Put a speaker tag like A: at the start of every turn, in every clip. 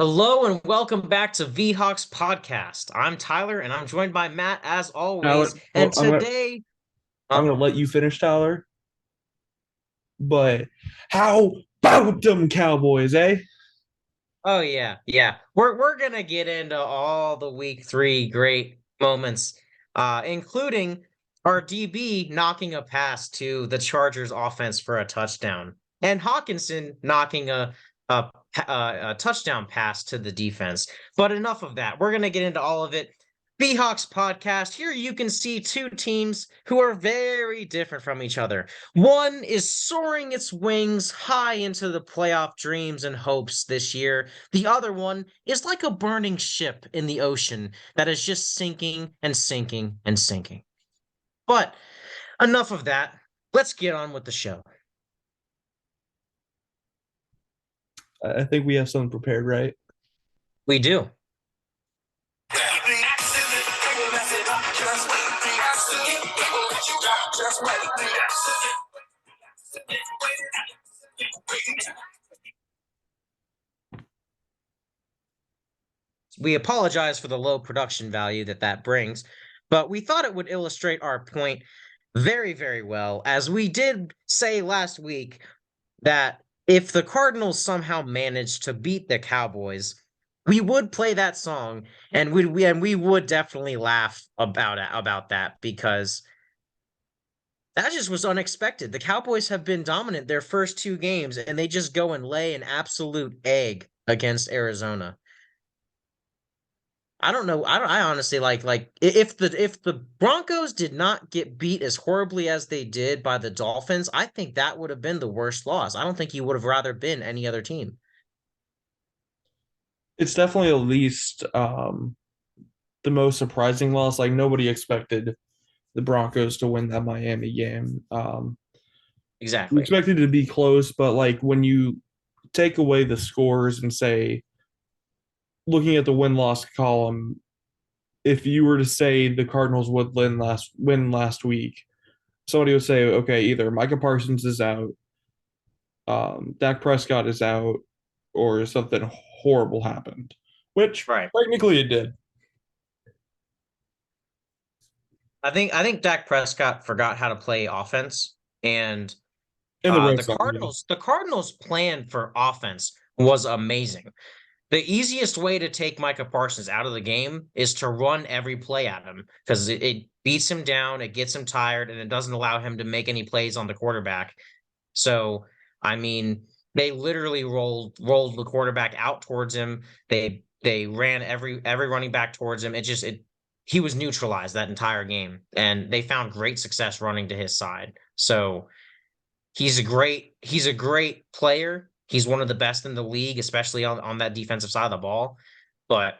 A: Hello and welcome back to Seahawks podcast. I'm Tyler and I'm joined by Matt as
B: Tyler,
A: always. And
B: well,
A: today,
B: I'm
A: huh?
B: gonna let you finish, Tyler. But how about them Cowboys, eh?
A: Oh yeah. We're gonna get into all the week three great moments, including our DB knocking a pass to the Chargers offense for a touchdown, and Hawkinson knocking a touchdown pass to the defense. But enough of that. We're gonna get into all of it. Seahawks podcast. Here you can see two teams who are very different from each other. One is soaring its wings high into the playoff dreams and hopes this year. The other one is like a burning ship in the ocean that is just sinking and sinking and sinking. But enough of that. Let's get on with the show.
B: I think we have something prepared, right?
A: We do. We apologize for the low production value that brings, but we thought it would illustrate our point very, very well, as we did say last week that if the Cardinals somehow managed to beat the Cowboys, we would play that song and we would definitely laugh about that because that just was unexpected. The Cowboys have been dominant their first two games and they just go and lay an absolute egg against Arizona. I don't know. I honestly if the Broncos did not get beat as horribly as they did by the Dolphins, I think that would have been the worst loss. I don't think you would have rather been any other team.
B: It's definitely at least the most surprising loss. Like nobody expected the Broncos to win that Miami game. We
A: Exactly.
B: expected it to be close, but like when you take away the scores and say, looking at the win-loss column, if you were to say the Cardinals would win last week, somebody would say, okay, either Micah Parsons is out, Dak Prescott is out, or something horrible happened, which
A: Right.
B: technically it did
A: I think Dak Prescott forgot how to play offense, and
B: in the red
A: the
B: zone. Yeah.
A: Cardinals' plan for offense was amazing. The easiest way to take Micah Parsons out of the game is to run every play at him because it beats him down, it gets him tired, and it doesn't allow him to make any plays on the quarterback. So, I mean, they literally rolled the quarterback out towards him. They ran every running back towards him. It he was neutralized that entire game, and they found great success running to his side. So he's a great player. He's one of the best in the league, especially on that defensive side of the ball. But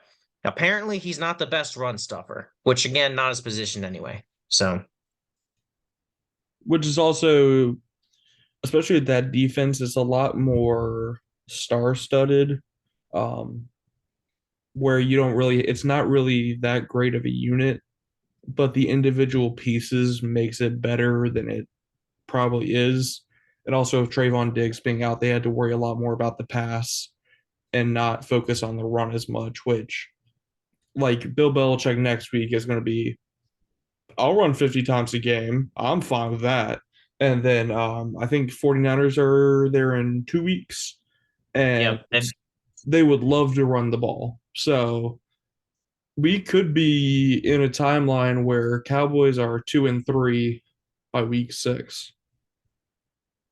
A: apparently he's not the best run stuffer, which again, not his position anyway. So
B: Which is also, especially with that defense, is a lot more star-studded, um, where you don't really, it's not really that great of a unit, but the individual pieces makes it better than it probably is. And also, with Trayvon Diggs being out, they had to worry a lot more about the pass and not focus on the run as much, which, like, Bill Belichick next week is going to be, I'll run 50 times a game. I'm fine with that. And then I think 49ers are there in 2 weeks, and
A: yep. And
B: they would love to run the ball. So we could be in a timeline where Cowboys are 2-3 by week 6.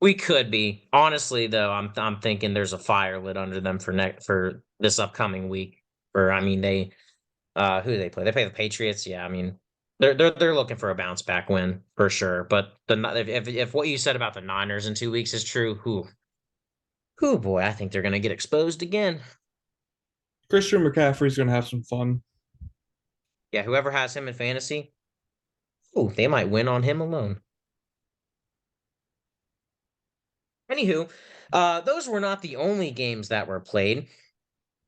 A: we could be. Honestly, though, I'm thinking there's a fire lit under them for this upcoming week. For I mean, they who do they play? They play the Patriots. Yeah, I mean, they're looking for a bounce back win for sure. But if what you said about the Niners in 2 weeks is true, who boy, I think they're gonna get exposed again.
B: Christian McCaffrey's going to have some fun.
A: Yeah, whoever has him in fantasy, oh, they might win on him alone. Anywho, those were not the only games that were played.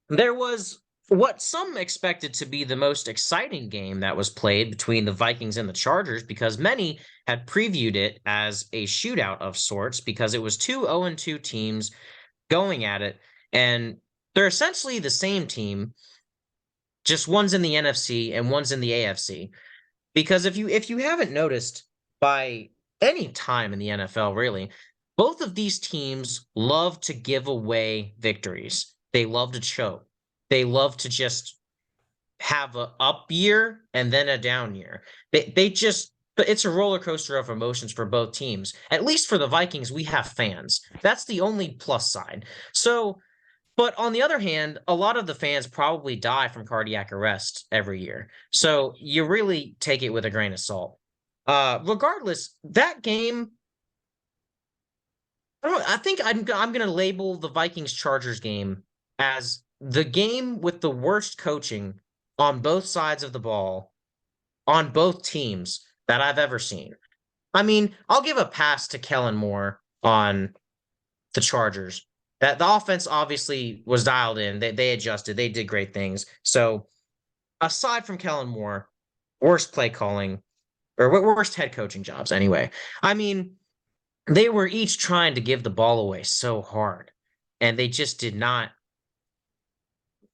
A: There was what some expected to be the most exciting game that was played between the Vikings and the Chargers because many had previewed it as a shootout of sorts because it was two 0-2 teams going at it. And they're essentially the same team, just one's in the NFC and one's in the AFC. Because if you haven't noticed by any time in the NFL, really, both of these teams love to give away victories. They love to choke. They love to just have a up year and then a down year. They just it's a roller coaster of emotions for both teams. At least for the Vikings, we have fans. That's the only plus side. So, but on the other hand, a lot of the fans probably die from cardiac arrest every year. So you really take it with a grain of salt. Regardless, that game, I think I'm going to label the Vikings Chargers game as the game with the worst coaching on both sides of the ball on both teams that I've ever seen. I mean, I'll give a pass to Kellen Moore on the Chargers. That the offense obviously was dialed in. They adjusted. They did great things. So aside from Kellen Moore, worst play calling or worst head coaching jobs anyway. I mean, they were each trying to give the ball away so hard, and they just did not.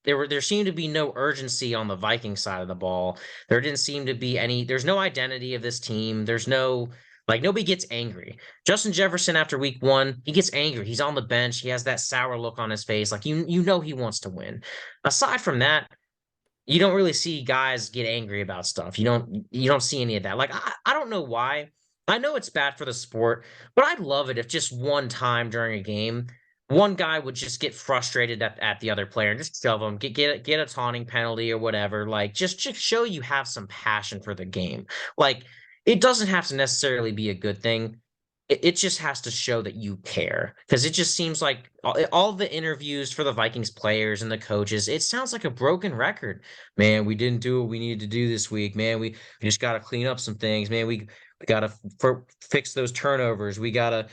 A: There seemed to be no urgency on the Viking side of the ball. There didn't seem to be any. There's no identity of this team. There's no like nobody gets angry. Justin Jefferson after week one, he gets angry. He's on the bench. He has that sour look on his face. Like you know he wants to win. Aside from that, you don't really see guys get angry about stuff. You don't see any of that. Like I don't know why. I know it's bad for the sport, but I'd love it if just one time during a game, one guy would just get frustrated at the other player and just shove him, get a taunting penalty or whatever. Like just show you have some passion for the game. Like it doesn't have to necessarily be a good thing. It just has to show that you care because it just seems like all the interviews for the Vikings players and the coaches, it sounds like a broken record. Man, we didn't do what we needed to do this week. Man, we just got to clean up some things. Man, we got to fix those turnovers. We got to,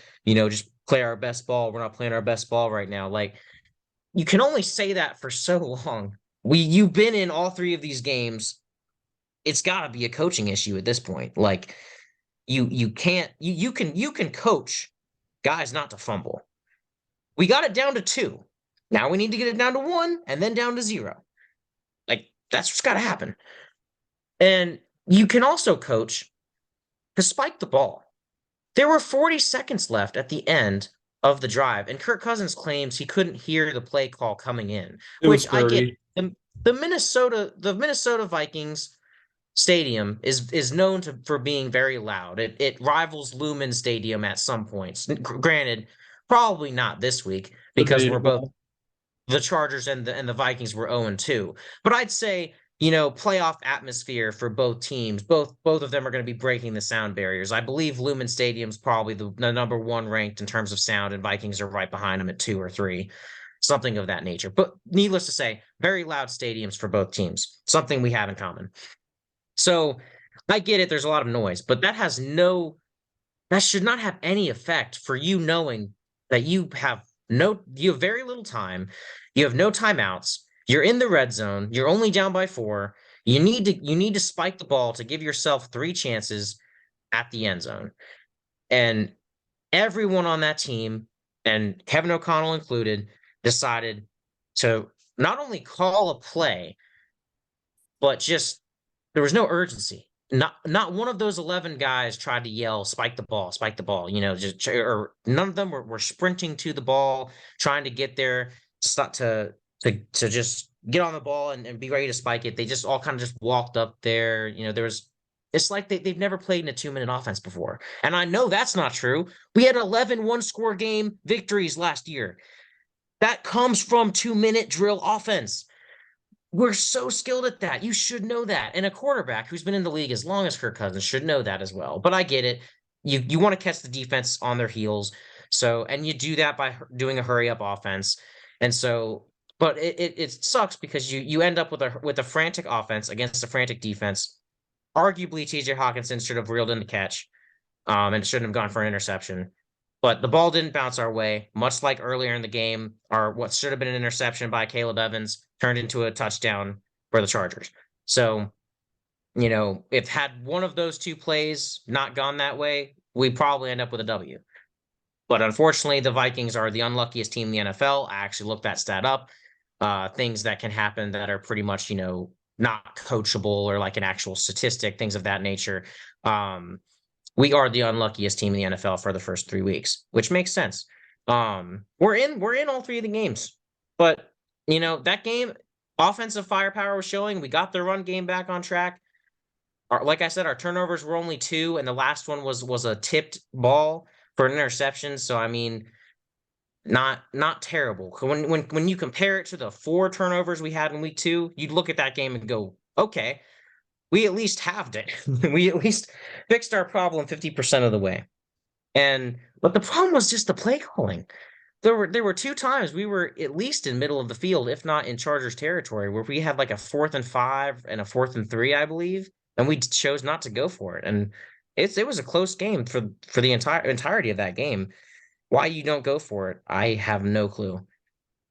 A: just play our best ball. We're not playing our best ball right now. Like you can only say that for so long. You've been in all three of these games. It's got to be a coaching issue at this point. Like you can't you can coach guys not to fumble. We got it down to two. Now we need to get it down to one and then down to zero. Like that's what's got to happen. And you can also coach to spike the ball. There were 40 seconds left at the end of the drive, and Kirk Cousins claims he couldn't hear the play call coming in,
B: It was
A: which I get.
B: 30.
A: The Minnesota Vikings stadium is known for being very loud. It rivals Lumen Stadium at some points. Granted, probably not this week because we're both
B: Debatable.
A: the Chargers and the Vikings were 0-2. But I'd say, playoff atmosphere for both teams. Both of them are going to be breaking the sound barriers. I believe Lumen Stadium's probably the number one ranked in terms of sound, and Vikings are right behind them at 2 or 3. Something of that nature. But needless to say, very loud stadiums for both teams. Something we have in common. So I get it, there's a lot of noise, but that should not have any effect for you knowing that you have very little time, you have no timeouts, you're in the red zone, you're only down by 4. You need to spike the ball to give yourself 3 chances at the end zone. And everyone on that team, and Kevin O'Connell included, decided to not only call a play, but just there was no urgency. Not one of those 11 guys tried to yell, spike the ball, spike the ball. Or none of them were sprinting to the ball, trying to get there, to just get on the ball and be ready to spike it. They just all kind of just walked up there. It's like they've never played in a 2-minute offense before. And I know that's not true. We had 11 one-score game victories last year. That comes from 2-minute drill offense. We're so skilled at that. You should know that. And a quarterback who's been in the league as long as Kirk Cousins should know that as well. But I get it. You want to catch the defense on their heels. So, and you do that by doing a hurry up offense. And so, but it sucks because you end up with a frantic offense against a frantic defense. Arguably, TJ Hawkinson should have reeled in the catch, and shouldn't have gone for an interception. But the ball didn't bounce our way, much like earlier in the game, or what should have been an interception by Caleb Evans turned into a touchdown for the Chargers. So, if had one of those two plays not gone that way, we probably end up with a W. But unfortunately, the Vikings are the unluckiest team in the NFL. I actually looked that stat up. things that can happen that are pretty much, not coachable or like an actual statistic, things of that nature. Um, we are the unluckiest team in the NFL for the first 3 weeks, which makes sense. We're in all three of the games, but that game, offensive firepower was showing. We got the run game back on track. Like I said, our turnovers were only two, and the last one was a tipped ball for an interception. So I mean, not terrible. When you compare it to the four turnovers we had in week two, you'd look at that game and go, okay, we at least halved it. We at least fixed our problem 50% of the way. But the problem was just the play calling. There were two times we were at least in middle of the field, if not in Chargers territory, where we had like a 4th and 5 and a 4th and 3, I believe, and we chose not to go for it. And it was a close game for the entirety of that game. Why you don't go for it, I have no clue.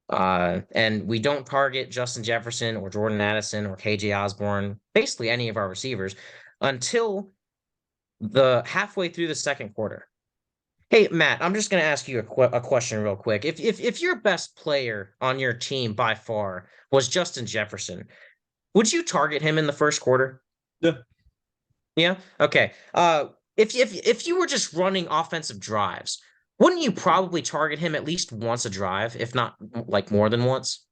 A: And we don't target Justin Jefferson or Jordan Addison or KJ Osborne, basically any of our receivers, until the halfway through the second quarter. Hey, Matt, I'm just going to ask you a question real quick. If your best player on your team by far was Justin Jefferson, would you target him in the first quarter?
B: Yeah.
A: Yeah. Okay. If you were just running offensive drives, wouldn't you probably target him at least once a drive, if not like more than once?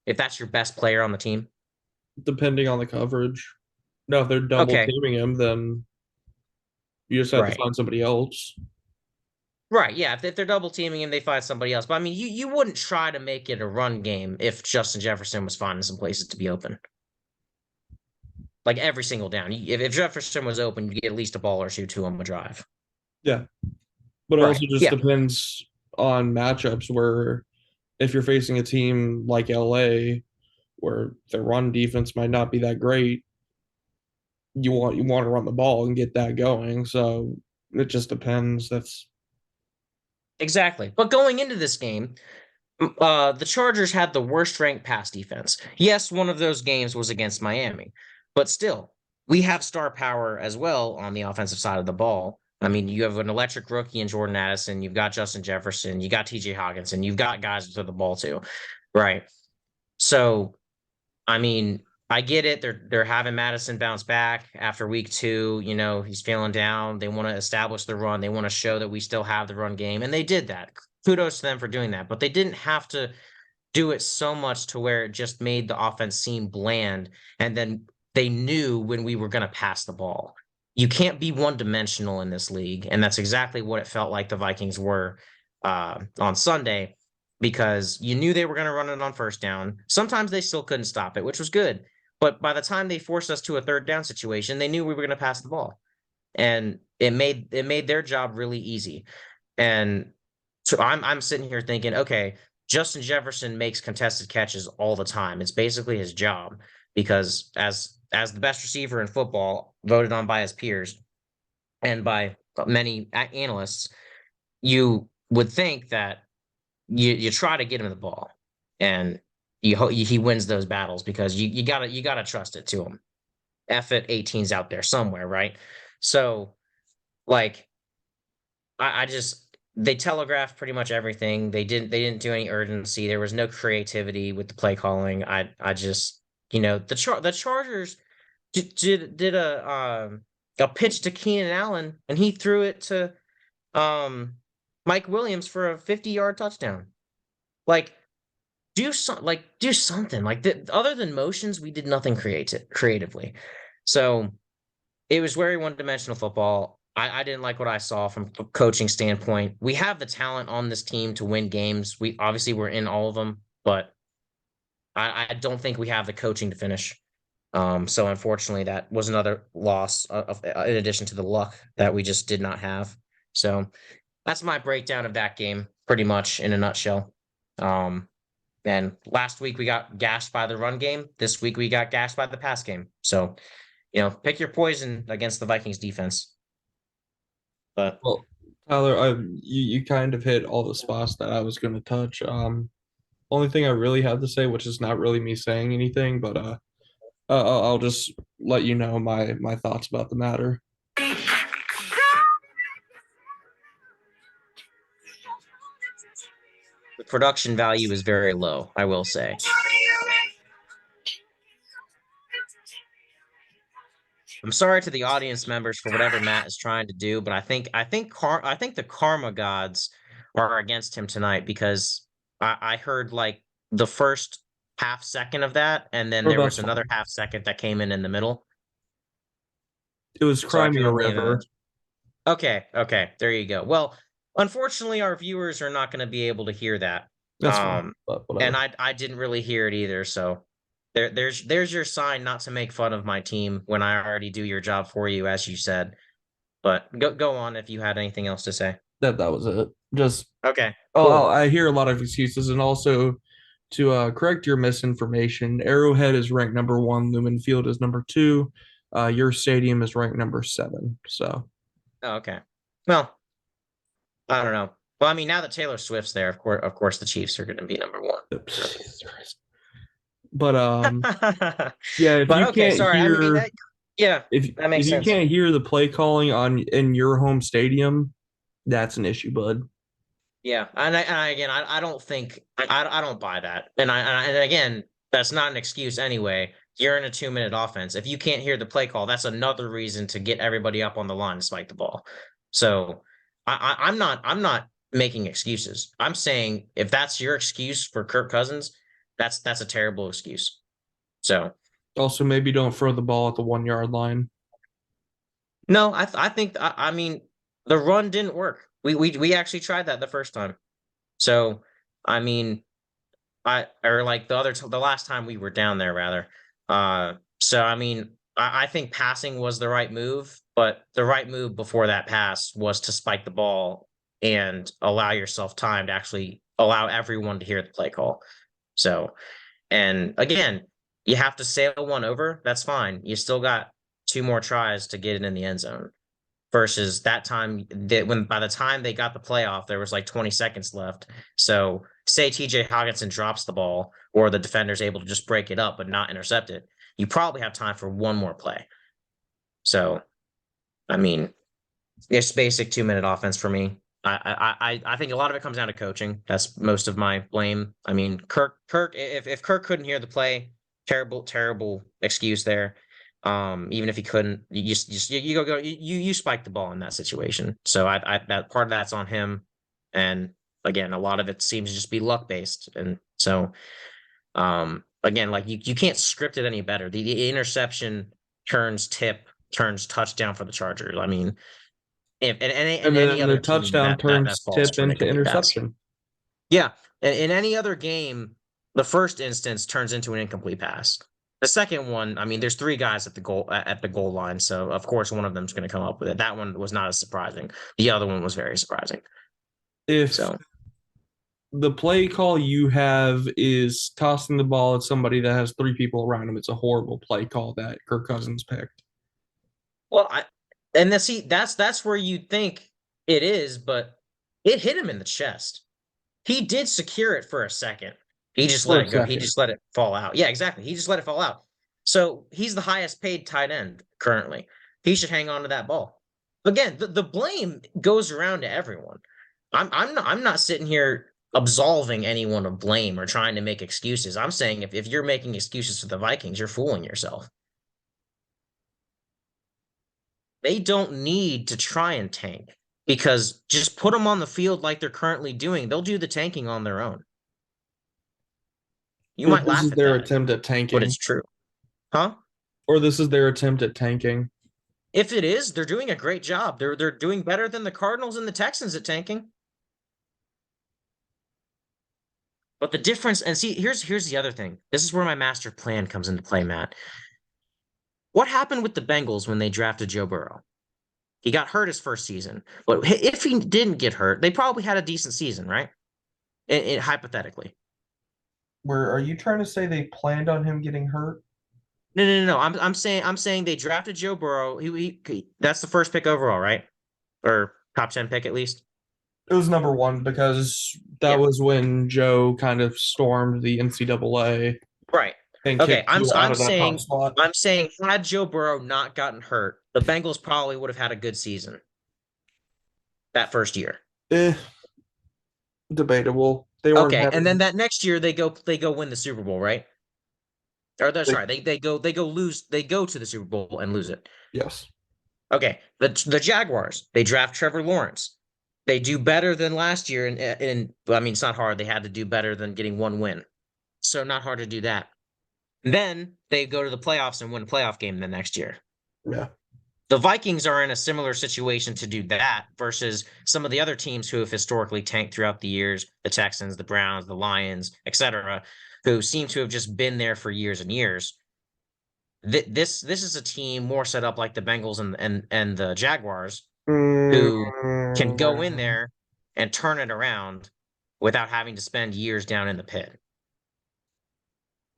A: If that's your best player on the team.
B: Depending on the coverage. Now, if they're double
A: Okay.
B: teaming him, then you just have to
A: Right.
B: find somebody else.
A: Right. Yeah. If they're double teaming him, they find somebody else. But I mean, you wouldn't try to make it a run game if Justin Jefferson was finding some places to be open. Like every single down. If Jefferson was open, you get at least a ball or two to him a drive.
B: Yeah. But it
A: Right.
B: also just
A: Yeah.
B: depends on matchups where if you're facing a team like LA where their run defense might not be that great, you want to run the ball and get that going. So it just depends. That's
A: Exactly. But going into this game, the Chargers had the worst ranked pass defense. Yes, one of those games was against Miami, but still, we have star power as well on the offensive side of the ball. I mean, you have an electric rookie in Jordan Addison. You've got Justin Jefferson. You got TJ Hawkinson. You've got guys to throw the ball to, right? So, I mean, I get it. They're having Madison bounce back after week two. He's feeling down. They want to establish the run. They want to show that we still have the run game, and they did that. Kudos to them for doing that. But they didn't have to do it so much to where it just made the offense seem bland. And then they knew when we were going to pass the ball. You can't be one dimensional in this league. And that's exactly what it felt like the Vikings were on Sunday because you knew they were going to run it on first down. Sometimes they still couldn't stop it, which was good. But by the time they forced us to a third down situation, they knew we were going to pass the ball. And it made their job really easy. And so I'm sitting here thinking, okay, Justin Jefferson makes contested catches all the time. It's basically his job because as the best receiver in football, voted on by his peers and by many analysts, you would think that you try to get him the ball, and he wins those battles because you gotta trust it to him. F it, 18's out there somewhere, right? So like I just they telegraphed pretty much everything. They didn't do any urgency. There was no creativity with the play calling. I just the Chargers did a pitch to Keenan Allen and he threw it to um Mike Williams for a 50-yard touchdown. Like do something. Like other than motions, we did nothing creatively. So it was very one-dimensional football. I didn't like what I saw from a coaching standpoint. We have the talent on this team to win games. We obviously we're in all of them, but I don't think we have the coaching to finish. So unfortunately, that was another loss in addition to the luck that we just did not have. So that's my breakdown of that game, pretty much in a nutshell. Um, and last week we got gashed by the run game. This week we got gashed by the pass game. So pick your poison against the Vikings defense. But
B: well, Tyler, you kind of hit all the spots that I was going to touch. Only thing I really have to say, which is not really me saying anything, but I'll just let you know my thoughts about the matter.
A: The production value is very low, I will say. I'm sorry to the audience members for whatever Matt is trying to do, but I think the karma gods are against him tonight because I heard like the first half second of that, and then
B: Oh,
A: there
B: that's
A: was another
B: fine.
A: half second that came in the middle.
B: It was
A: So I
B: Cry Me
A: can
B: a
A: only
B: River.
A: imagine. Okay, okay, there you go. Well, unfortunately, our viewers are not going to be able to hear that.
B: That's fine,
A: Um,
B: but
A: and
B: whatever.
A: I didn't really hear it either. So there's your sign not to make fun of my team when I already do your job for you, as you said. But go on if you had anything else to say.
B: That was it. Just
A: Okay,
B: oh,
A: cool.
B: I hear a lot of excuses, and also to correct your misinformation, Arrowhead is ranked number one, Lumen Field is number two, your stadium is ranked number seven. So,
A: Oh, okay. Well, I don't know. Well, I mean, now that Taylor Swift's there, of course, the Chiefs are going to be number one.
B: but
A: But
B: yeah, if you
A: okay,
B: can't
A: sorry. I mean,
B: hear
A: yeah, that
B: if
A: makes
B: you
A: sense.
B: can't hear the play calling on in your home stadium, that's an issue, bud.
A: Yeah, again, I don't think I don't buy that, and again, that's not an excuse anyway. You're in a 2 minute offense. If you can't hear the play call, that's another reason to get everybody up on the line and spike the ball. So I'm not making excuses. I'm saying if that's your excuse for Kirk Cousins, that's a terrible excuse. So
B: Also, maybe don't throw the ball at the 1 yard line.
A: no, I think I mean the run didn't work. We actually tried that the first time. So I mean. I or like the last time we were down there rather. So I mean, I think passing was the right move, but the right move before that pass was to spike the ball and allow yourself time to actually allow everyone to hear the play call. So, and again, you have to sail one over. That's fine. You still got two more tries to get it in the end zone versus that time that when by the time they got the playoff, there was like 20 seconds left. So say TJ Hawkinson drops the ball or the defender's able to just break it up but not intercept it, you probably have time for one more play. So I mean, it's basic 2 minute offense for me. I think a lot of it comes down to coaching. That's most of my blame. I mean, Kirk, if Kirk couldn't hear the play, terrible excuse there. Even if he couldn't, you go you spike the ball in that situation. So I that part of that's on him, and again, a lot of it seems to just be luck based, and so again, like you can't script it any better. The interception turns touchdown for the Chargers. I mean, if in
B: And
A: any
B: then the
A: other team
B: touchdown
A: that
B: turns
A: falls
B: tip
A: for an
B: into
A: incomplete pass.
B: interception.
A: Yeah, in any other game, the first instance turns into an incomplete pass. The second one, I mean, there's three guys at the goal line, so of course one of them's going to come up with it. That one was not as surprising. The other one was very surprising.
B: If
A: So,
B: the play call you have is tossing the ball at somebody that has three people around him, it's a horrible play call that Kirk Cousins picked.
A: well, I and then see that's where you think it is, but it hit him in the chest. He did secure it for a second. He just
B: For
A: let
B: a
A: it go. He
B: second.
A: just let it fall out. Yeah, exactly. He just let it fall out. So he's the highest paid tight end currently. He should hang on to that ball. Again, the blame goes around to everyone. I'm not sitting here absolving anyone of blame or trying to make excuses. I'm saying if you're making excuses for the Vikings, you're fooling yourself. They don't need to try and tank because just put them on the field like they're currently doing. They'll do the tanking on their own. You
B: Or
A: might
B: this is
A: laugh at
B: their
A: that,
B: attempt at
A: but
B: tanking.
A: it's true. Huh?
B: Or this is their attempt at tanking.
A: If it is, they're doing a great job. They're doing better than the Cardinals and the Texans at tanking. But the difference, and see, here's the other thing. This is where my master plan comes into play, Matt. What happened with the Bengals when they drafted Joe Burrow? He got hurt his first season, but if he didn't get hurt, they probably had a decent season, right? Hypothetically.
B: Where are you trying to say they planned on him getting hurt?
A: No. I'm saying they drafted Joe Burrow. That's the first pick overall, right? Or top 10 pick at least.
B: It was number one because that
A: Yeah.
B: was when Joe kind of stormed the NCAA
A: Right.
B: and
A: Okay.
B: kicked
A: I'm
B: Tua out
A: I'm
B: of that top
A: saying
B: spot.
A: I'm saying had Joe Burrow not gotten hurt, the Bengals probably would have had a good season that first year.
B: Eh, debatable. They weren't
A: Okay, and then
B: having
A: that next year they go win the Super Bowl, right? Or that's
B: they,
A: sorry, they go to the Super Bowl and lose it.
B: yes.
A: Okay, the Jaguars, they draft Trevor Lawrence. They do better than last year, and I mean it's not hard. They had to do better than getting one win, so not hard to do that. Then they go to the playoffs and win a playoff game the next year.
B: Yeah.
A: The Vikings are in a similar situation to do that versus some of the other teams who have historically tanked throughout the years, the Texans, the Browns, the Lions, etc., who seem to have just been there for years and years. This is a team more set up like the Bengals and the Jaguars who can go in
B: Mm,
A: there and turn it around without having to spend years down in the pit.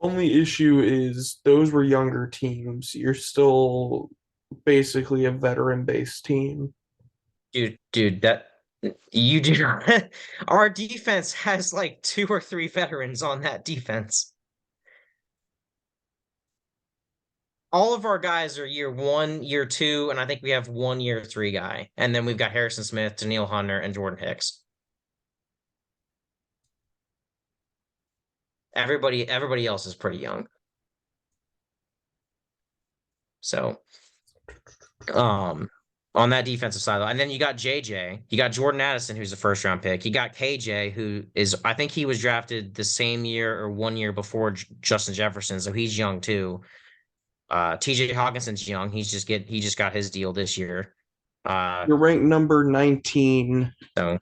B: only issue is those were younger teams. You're still basically a veteran-based team.
A: Dude, that you do. Our defense has like two or three veterans on that defense. All of our guys are year one, year two, and I think we have one year three guy. And then we've got Harrison Smith, Daniil Hunter, and Jordan Hicks. Everybody else is pretty young. So um on that defensive side. And then you got JJ, you got Jordan Addison, who's a first round pick. You got KJ, who is I think he was drafted the same year or one year before Justin Jefferson, so he's young too. TJ Hawkinson's young. He just got his deal this year. Uh
B: You're ranked number 19
A: so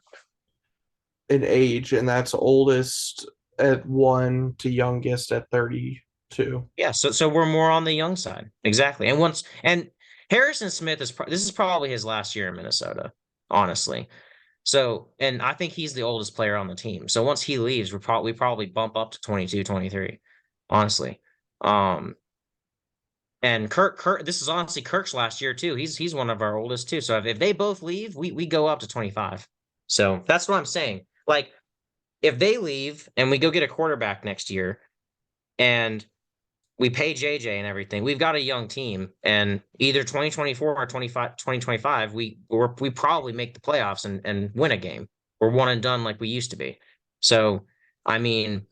B: in age, and that's oldest at 1 to youngest at 32.
A: yeah, so we're more on the young side. Exactly. And Harrison Smith this is probably his last year in Minnesota, honestly. So, and I think he's the oldest player on the team. So once he leaves, we probably bump up to 22, 23, honestly. Um, and Kirk, this is honestly Kirk's last year too. He's one of our oldest too. So if they both leave, we go up to 25. So that's what I'm saying. Like if they leave and we go get a quarterback next year and we pay JJ and everything, we've got a young team and either 2024 or 2025, we probably make the playoffs and win a game. We're one and done like we used to be. So, I mean,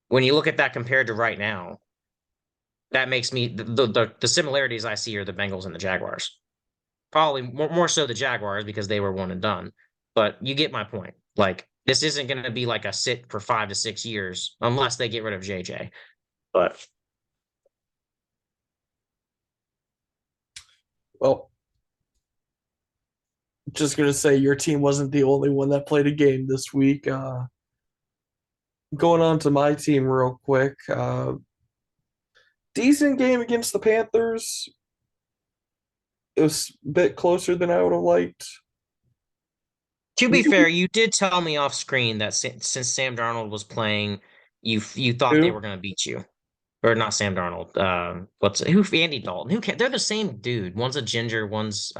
A: when you look at that compared to right now, that makes me the similarities I see are the Bengals and the Jaguars. Probably more so the Jaguars because they were one and done. But you get my point. Like this isn't going to be like a sit for 5 to 6 years unless they get rid of JJ. But
B: Well, just gonna say your team wasn't the only one that played a game this week. Going on to my team real quick. Decent game against the Panthers. It was a bit closer than I would have liked.
A: to be
B: We
A: fair, you did tell me off screen that since Sam Darnold was playing, you thought they
B: do
A: were going to beat you, or not Sam Darnold. Who Andy Dalton? Who can They're the same dude. One's a ginger, one's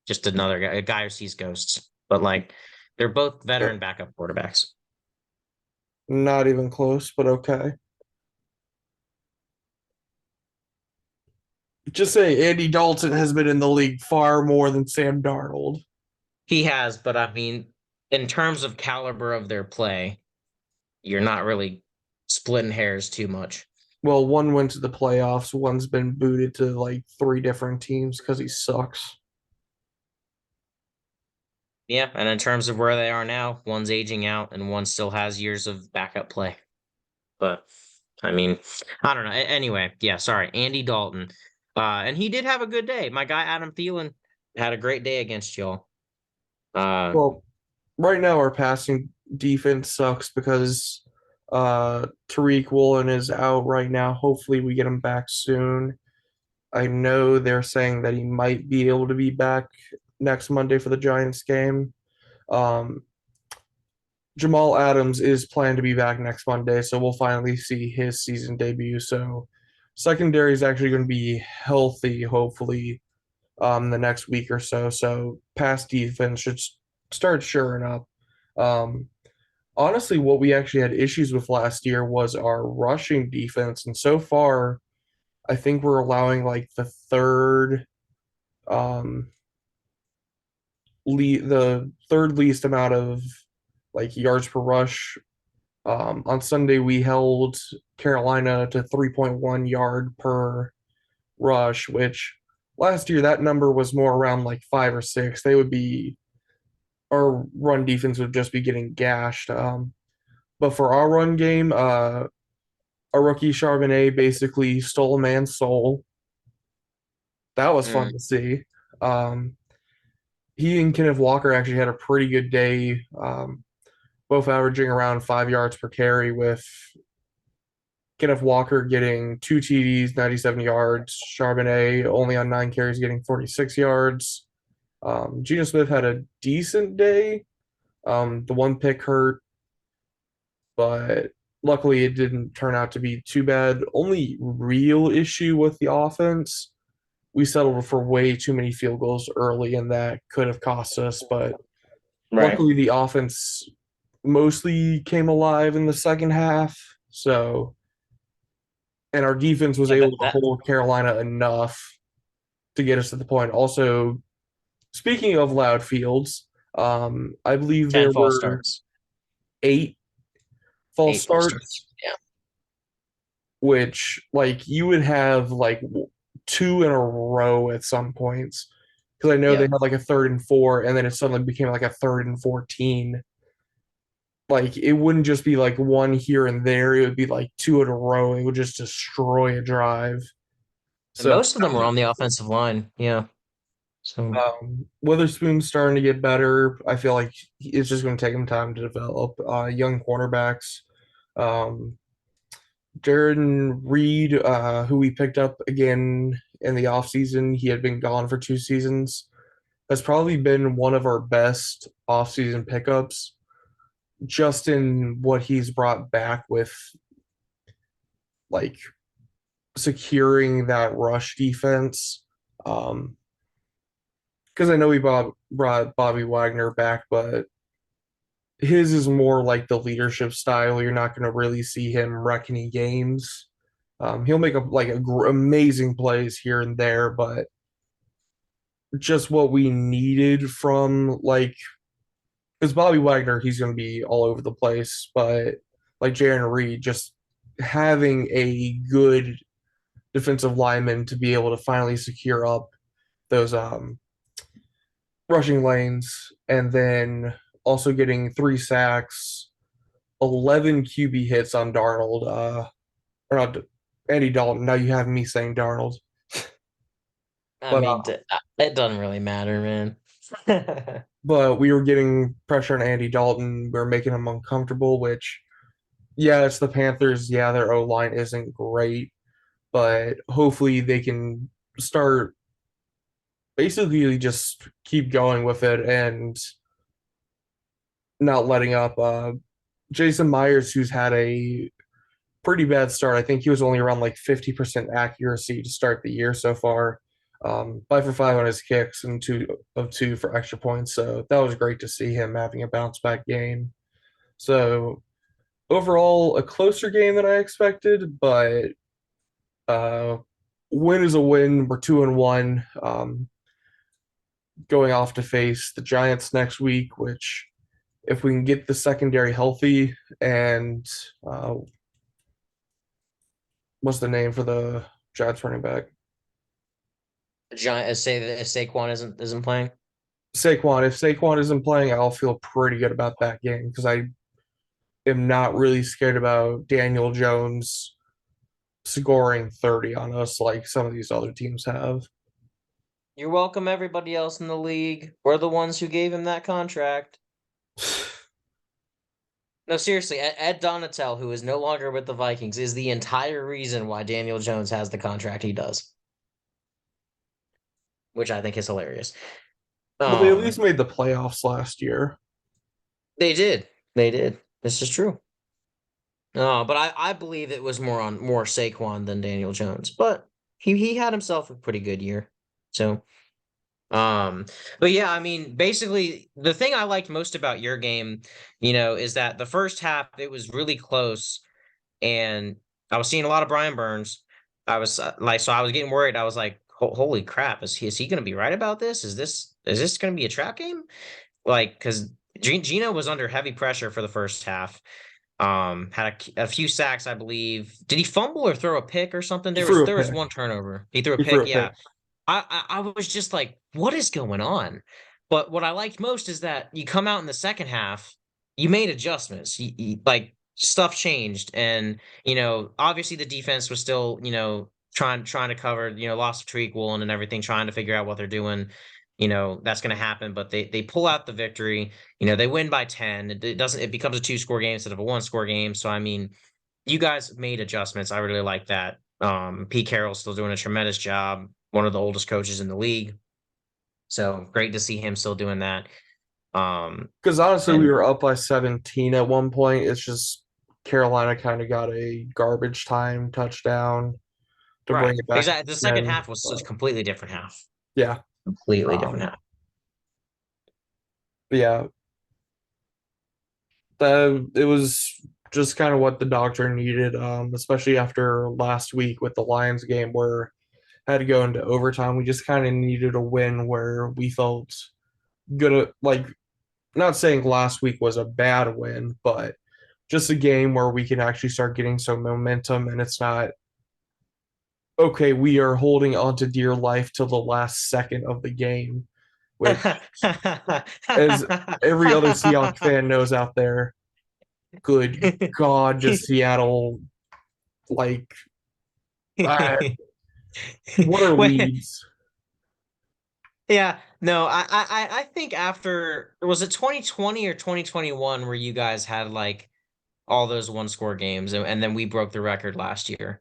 A: just another guy, a guy who sees ghosts. But like, they're both veteran backup quarterbacks.
B: not even close, but okay. Just say Andy Dalton has been in the league far more than Sam Darnold.
A: He has, but I mean, in terms of caliber of their play, you're not really splitting hairs too much.
B: Well, one went to the playoffs, one's been booted to like 3 different teams because he sucks.
A: Yeah, and in terms of where they are now, one's aging out and one still has years of backup play. But I mean, I don't know. Anyway, yeah, sorry, Andy Dalton. And he did have a good day. My guy Adam Thielen had a great day against y'all. Uh,
B: Well, right now our passing defense sucks because Tariq Woolen is out right now. Hopefully we get him back soon. I know they're saying that he might be able to be back next Monday for the Giants game. Um, Jamal Adams is planned to be back next Monday, so we'll finally see his season debut. So secondary is actually going to be healthy, hopefully, the next week or so. So pass defense should start shoring up. Um, Honestly, what we actually had issues with last year was our rushing defense, and so far, I think we're allowing like um, the third least amount of like yards per rush. On Sunday, we held Carolina to 3.1 yard per rush, which last year that number was more around like 5 or 6. They would be our run defense would just be getting gashed. But for our run game, our rookie Charbonnet basically stole a man's soul. That was
A: Mm,
B: fun to see. Um, he and Kenneth Walker actually had a pretty good day, both averaging around 5 yards per carry, with Kenneth Walker getting 2 TDs, 97 yards. Charbonnet only on 9 carries, getting 46 yards. Geno Smith had a decent day. The one pick hurt, but luckily it didn't turn out to be too bad. Only real issue with the offense, we settled for way too many field goals early, and that could have cost us. But
A: right.
B: luckily, the offense mostly came alive in the second half. So, and our defense was
A: Yeah,
B: able to hold Carolina enough to get us to the point. Also, speaking of loud fields, I believe
A: 10
B: there
A: false
B: were
A: starts.
B: 8 false
A: 8 false starts.
B: starts, which like you would have like two in a row at some points. Because I know they
A: Yeah.
B: had like a 3rd and 4, and then it suddenly became like a 3rd and 14. Like it wouldn't just be like one here and there; it would be like two in a row. It would just destroy a drive.
A: And
B: So
A: most of them were on the offensive line. Yeah. So
B: Witherspoon's starting to get better. I feel like it's just going to take him time to develop. Young cornerbacks. Um, Jaron Reed, who we picked up again in the offseason, he had been gone for 2 seasons, has probably been one of our best offseason pickups, just in what he's brought back with like securing that rush defense. Um, because I know we brought Bobby Wagner back, but his is more like the leadership style. You're not going to really see him wreck any games. He'll make amazing plays here and there, but just what we needed from like because Bobby Wagner, he's going to be all over the place, but like Jaron Reed, just having a good defensive lineman to be able to finally secure up those rushing lanes, and then also getting 3 sacks, 11 QB hits on Darnold, or not Andy Dalton. Now you have me saying Darnold,
A: I
B: but
A: mean, it doesn't really matter, man.
B: we were getting pressure on Andy Dalton. We were making him uncomfortable, which yeah, it's the Panthers. Yeah, their O line isn't great, but hopefully they can start basically just keep going with it and not letting up. Jason Myers, who's had a pretty bad start. I think he was only around like 50% accuracy to start the year so far. 5 for 5 on his kicks and 2 of 2 for extra points. So that was great to see him having a bounce back game. So overall, a closer game than I expected, but uh, win is a win. We're 2-1. Going off to face the Giants next week, which if we can get the secondary healthy and what's the name for the Giants running back?
A: Giant say that if Saquon isn't playing.
B: Saquon. If Saquon isn't playing, I'll feel pretty good about that game because I am not really scared about Daniel Jones scoring 30 on us like some of these other teams have.
A: You're welcome, everybody else in the league. We're the ones who gave him that contract. No, seriously, Ed Donatel, who is no longer with the Vikings, is the entire reason why Daniel Jones has the contract he does, which I think is hilarious.
B: But they at least
A: Um,
B: made the playoffs last year.
A: they did. They did. This is true. But I believe it was more Saquon than Daniel Jones. But he had himself a pretty good year. So um, but yeah, I mean, basically the thing I liked most about your game, is that the first half it was really close and I was seeing a lot of Brian Burns. I was so I was getting worried. I was like, Holy crap, is he going to be right about this? Is this going to be a trap game?" Like, because Gino was under heavy pressure for the first half. Had a few sacks, I believe. Did he fumble or throw a pick or something?
B: He threw a
A: There was
B: pick.
A: one turnover. He threw a
B: He threw
A: pick.
B: a pick
A: Yeah, I was just like, what is going on? But what I liked most is that you come out in the second half, you made adjustments. Like stuff changed, and obviously the defense was still trying to cover loss of Tariq Woolen and everything, trying to figure out what they're doing. That's going to happen, but they pull out the victory. They win by 10. It becomes a two-score game instead of a one-score game. So I mean, you guys made adjustments. I really like that. Pete Carroll's still doing a tremendous job, one of the oldest coaches in the league. So great to see him still doing that.
B: because honestly, we
A: And
B: were up by 17 at one point. It's just Carolina kind of got a garbage time touchdown to
A: right,
B: bring it back to
A: exactly. The second
B: 10.
A: half was
B: But
A: such a completely different half.
B: yeah,
A: Completely different
B: um,
A: half.
B: but yeah, it was just kind of what the doctor needed, especially after last week with the Lions game where had to go into overtime. We just kind of needed a win where we felt good. Like, not saying last week was a bad win, but just a game where we can actually start getting some momentum and it's not okay, we are holding on to dear life till the last second of the game, which, as every other Seahawks fan knows out there, good God, does Seattle like, uh, what are
A: Wait,
B: leads?
A: yeah, no, I think after was it 2020 or 2021 where you guys had like all those one score games and then we broke the record last year.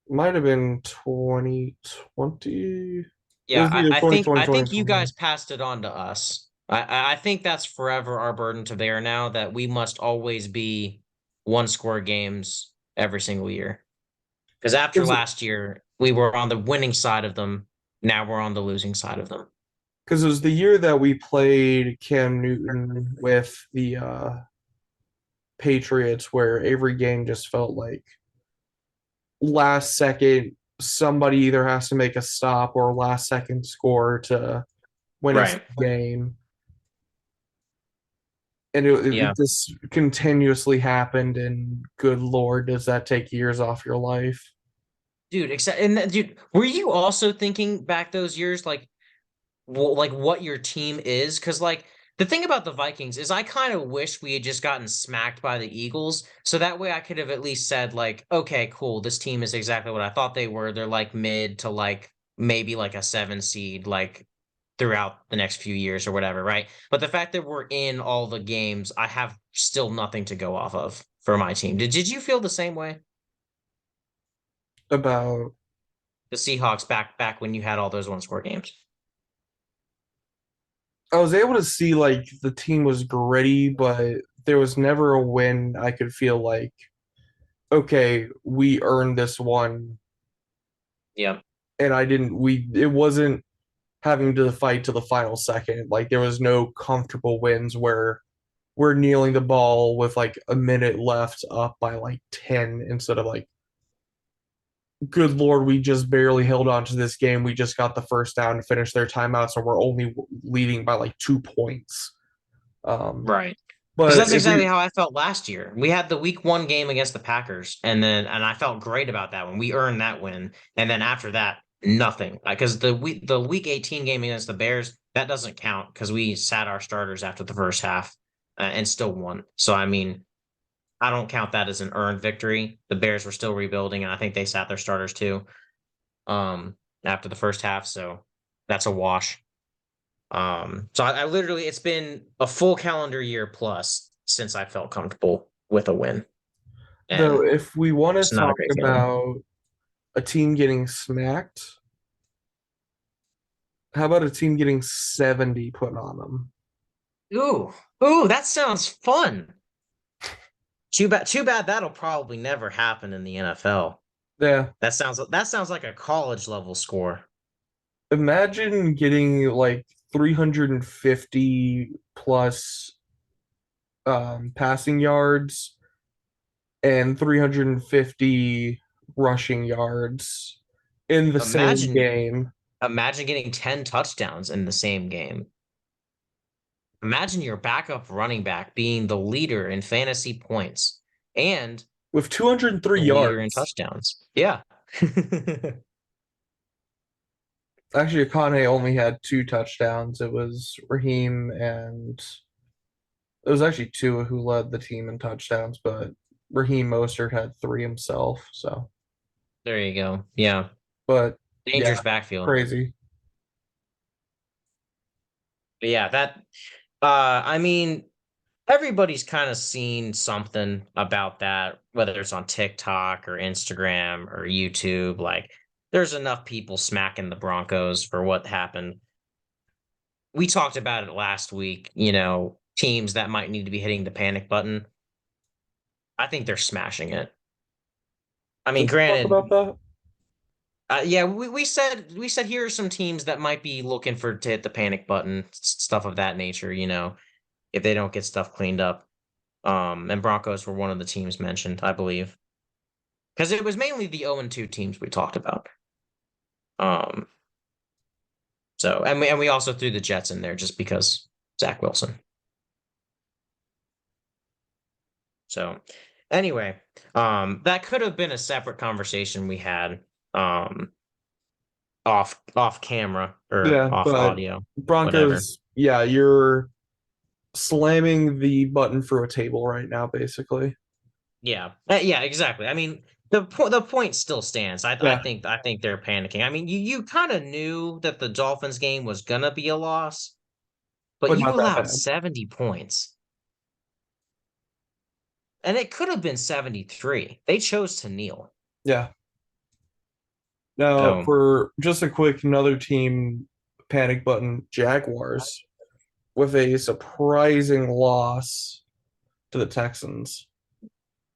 B: Might have been 2020. It
A: Yeah,
B: was either
A: I
B: 2020,
A: think you guys passed it on to us. I think that's forever our burden to bear now that we must always be one score games every single year. Because after last year, we were on the winning side of them. Now we're on the losing side of them.
B: Because it was the year that we played Cam Newton with the Patriots, where every game just felt like last second somebody either has to make a stop or last second score to win us
A: Right.
B: the game. And it
A: Yeah.
B: just continuously happened. And good Lord, does that take years off your life?
A: Dude, dude, were you also thinking back those years like what your team is? Because like the thing about the Vikings is I kind of wish we had just gotten smacked by the Eagles, so that way I could have at least said like, okay, cool, this team is exactly what I thought they were. They're like mid to like maybe like a 7 seed like throughout the next few years or whatever, right? But the fact that we're in all the games, I have still nothing to go off of for my team. Did you feel the same way?
B: About
A: The Seahawks back when you had all those one score games.
B: I was able to see like the team was gritty, but there was never a win I could feel like, okay, we earned this one.
A: Yeah.
B: And I didn't, we, it wasn't having to fight to the final second. Like there was no comfortable wins where we're kneeling the ball with like a minute left up by like 10 instead of like, good Lord, we just barely held on to this game. We just got the first down to finish their timeout, so we're only leading by like 2 points. Um,
A: Right. Because
B: but
A: that's
B: if we,
A: exactly how I felt last year. We had the week one game against the Packers, and I felt great about that one. We earned that win, and then after that, nothing. Because the week 18 game against the Bears that doesn't count because we sat our starters after the first half and still won. So I mean, I don't count that as an earned victory. The Bears were still rebuilding, and I think they sat their starters too after the first half. So that's a wash. So I literally, it's been a full calendar year plus since I felt comfortable with a win,
B: though,
A: and
B: if we want to
A: it's not a
B: talk
A: great feeling.
B: about a team getting smacked, how about a team getting 70 put on them?
A: Ooh, that sounds fun. Too bad that'll probably never happen in the NFL.
B: Yeah.
A: That sounds like a college level score.
B: Imagine getting like 350 plus passing yards and 350 rushing yards in the same
A: Imagine
B: game.
A: imagine getting 10 touchdowns in the same game. Imagine your backup running back being the leader in fantasy points and
B: with 203
A: the leader in
B: yards.
A: touchdowns. Yeah.
B: Actually, Akane only had two touchdowns. It was Raheem and it was actually Tua who led the team in touchdowns, but Raheem Mostert had three himself. So,
A: There you go. Yeah.
B: but yeah,
A: Dangerous backfield.
B: crazy.
A: But yeah, that I mean, everybody's kind of seen something about that, whether it's on TikTok or Instagram or YouTube. Like, there's enough people smacking the Broncos for what happened. We talked about it last week, teams that might need to be hitting the panic button. I think they're smashing it. I mean,
B: Did we talk
A: granted,
B: about that?
A: yeah, we said here are some teams that might be looking for to hit the panic button, stuff of that nature, if they don't get stuff cleaned up. And Broncos were one of the teams mentioned, I believe. Because it was mainly the 0-2 teams we talked about. Um, so and we also threw the Jets in there just because Zach Wilson. So anyway, that could have been a separate conversation we had um off camera or
B: Yeah,
A: off
B: but
A: audio, whatever.
B: Broncos, yeah, you're slamming the button through a table right now, basically.
A: Yeah. Yeah, exactly. I mean, the point still stands. I
B: Yeah,
A: think I think they're panicking. I mean, you kind of knew that the Dolphins game was gonna be a loss, but
B: but
A: you
B: not that
A: allowed
B: bad.
A: 70 points. And it could have been 73. They chose to kneel.
B: Yeah. Now,
A: So
B: for just a quick another team panic button, Jaguars with a surprising loss to the Texans.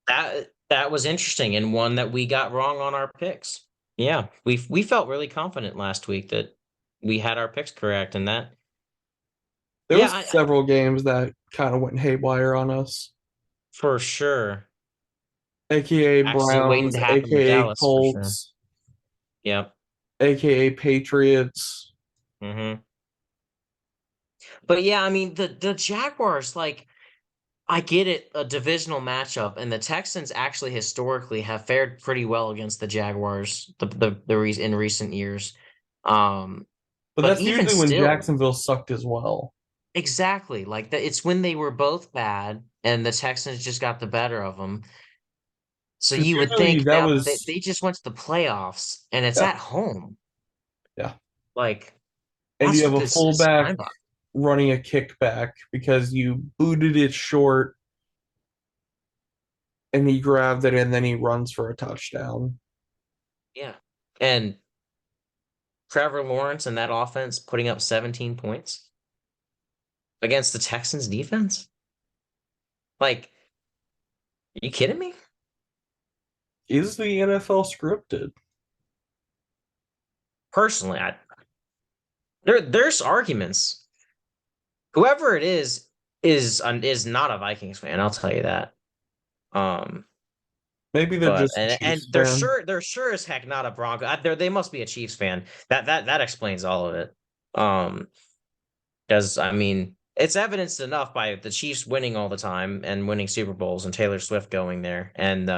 A: that was interesting and one that we got wrong on our picks. Yeah, we felt really confident last week that we had our picks correct, and that
B: There
A: yeah,
B: was several games that kind of went haywire on us,
A: for sure.
B: aka
A: Actually, waiting
B: Browns,
A: to happen with
B: aka
A: Dallas for sure.
B: Colts,
A: Yep.
B: aka Patriots.
A: Hmm. But yeah, I mean the Jaguars, like I get it, a divisional matchup, and the Texans actually historically have fared pretty well against the Jaguars in recent years. Um,
B: But
A: but
B: that's
A: even
B: usually when
A: still,
B: Jacksonville sucked as well.
A: exactly like that, it's when they were both bad, and the Texans just got the better of them. So
B: Because
A: you would
B: usually
A: think
B: that
A: now that
B: was,
A: they just went to the playoffs, and it's
B: yeah,
A: at home.
B: yeah.
A: Like
B: And you
A: that's
B: have
A: what
B: a
A: this is
B: fullback
A: mind-boggling.
B: running a kickback because you booted it short and he grabbed it and then he runs for a touchdown.
A: Yeah, and Trevor Lawrence and that offense putting up 17 points against the Texans defense? Like, are you kidding me?
B: Is the NFL scripted?
A: Personally, there's arguments. Whoever it is not a Vikings fan, I'll tell you that. Um,
B: Maybe they're
A: but
B: just a
A: and
B: Chiefs
A: they're
B: fan.
A: sure they're sure as heck not a Bronco. They must be a Chiefs fan. That explains all of it. Because I mean, it's evidenced enough by the Chiefs winning all the time and winning Super Bowls and Taylor Swift going there. And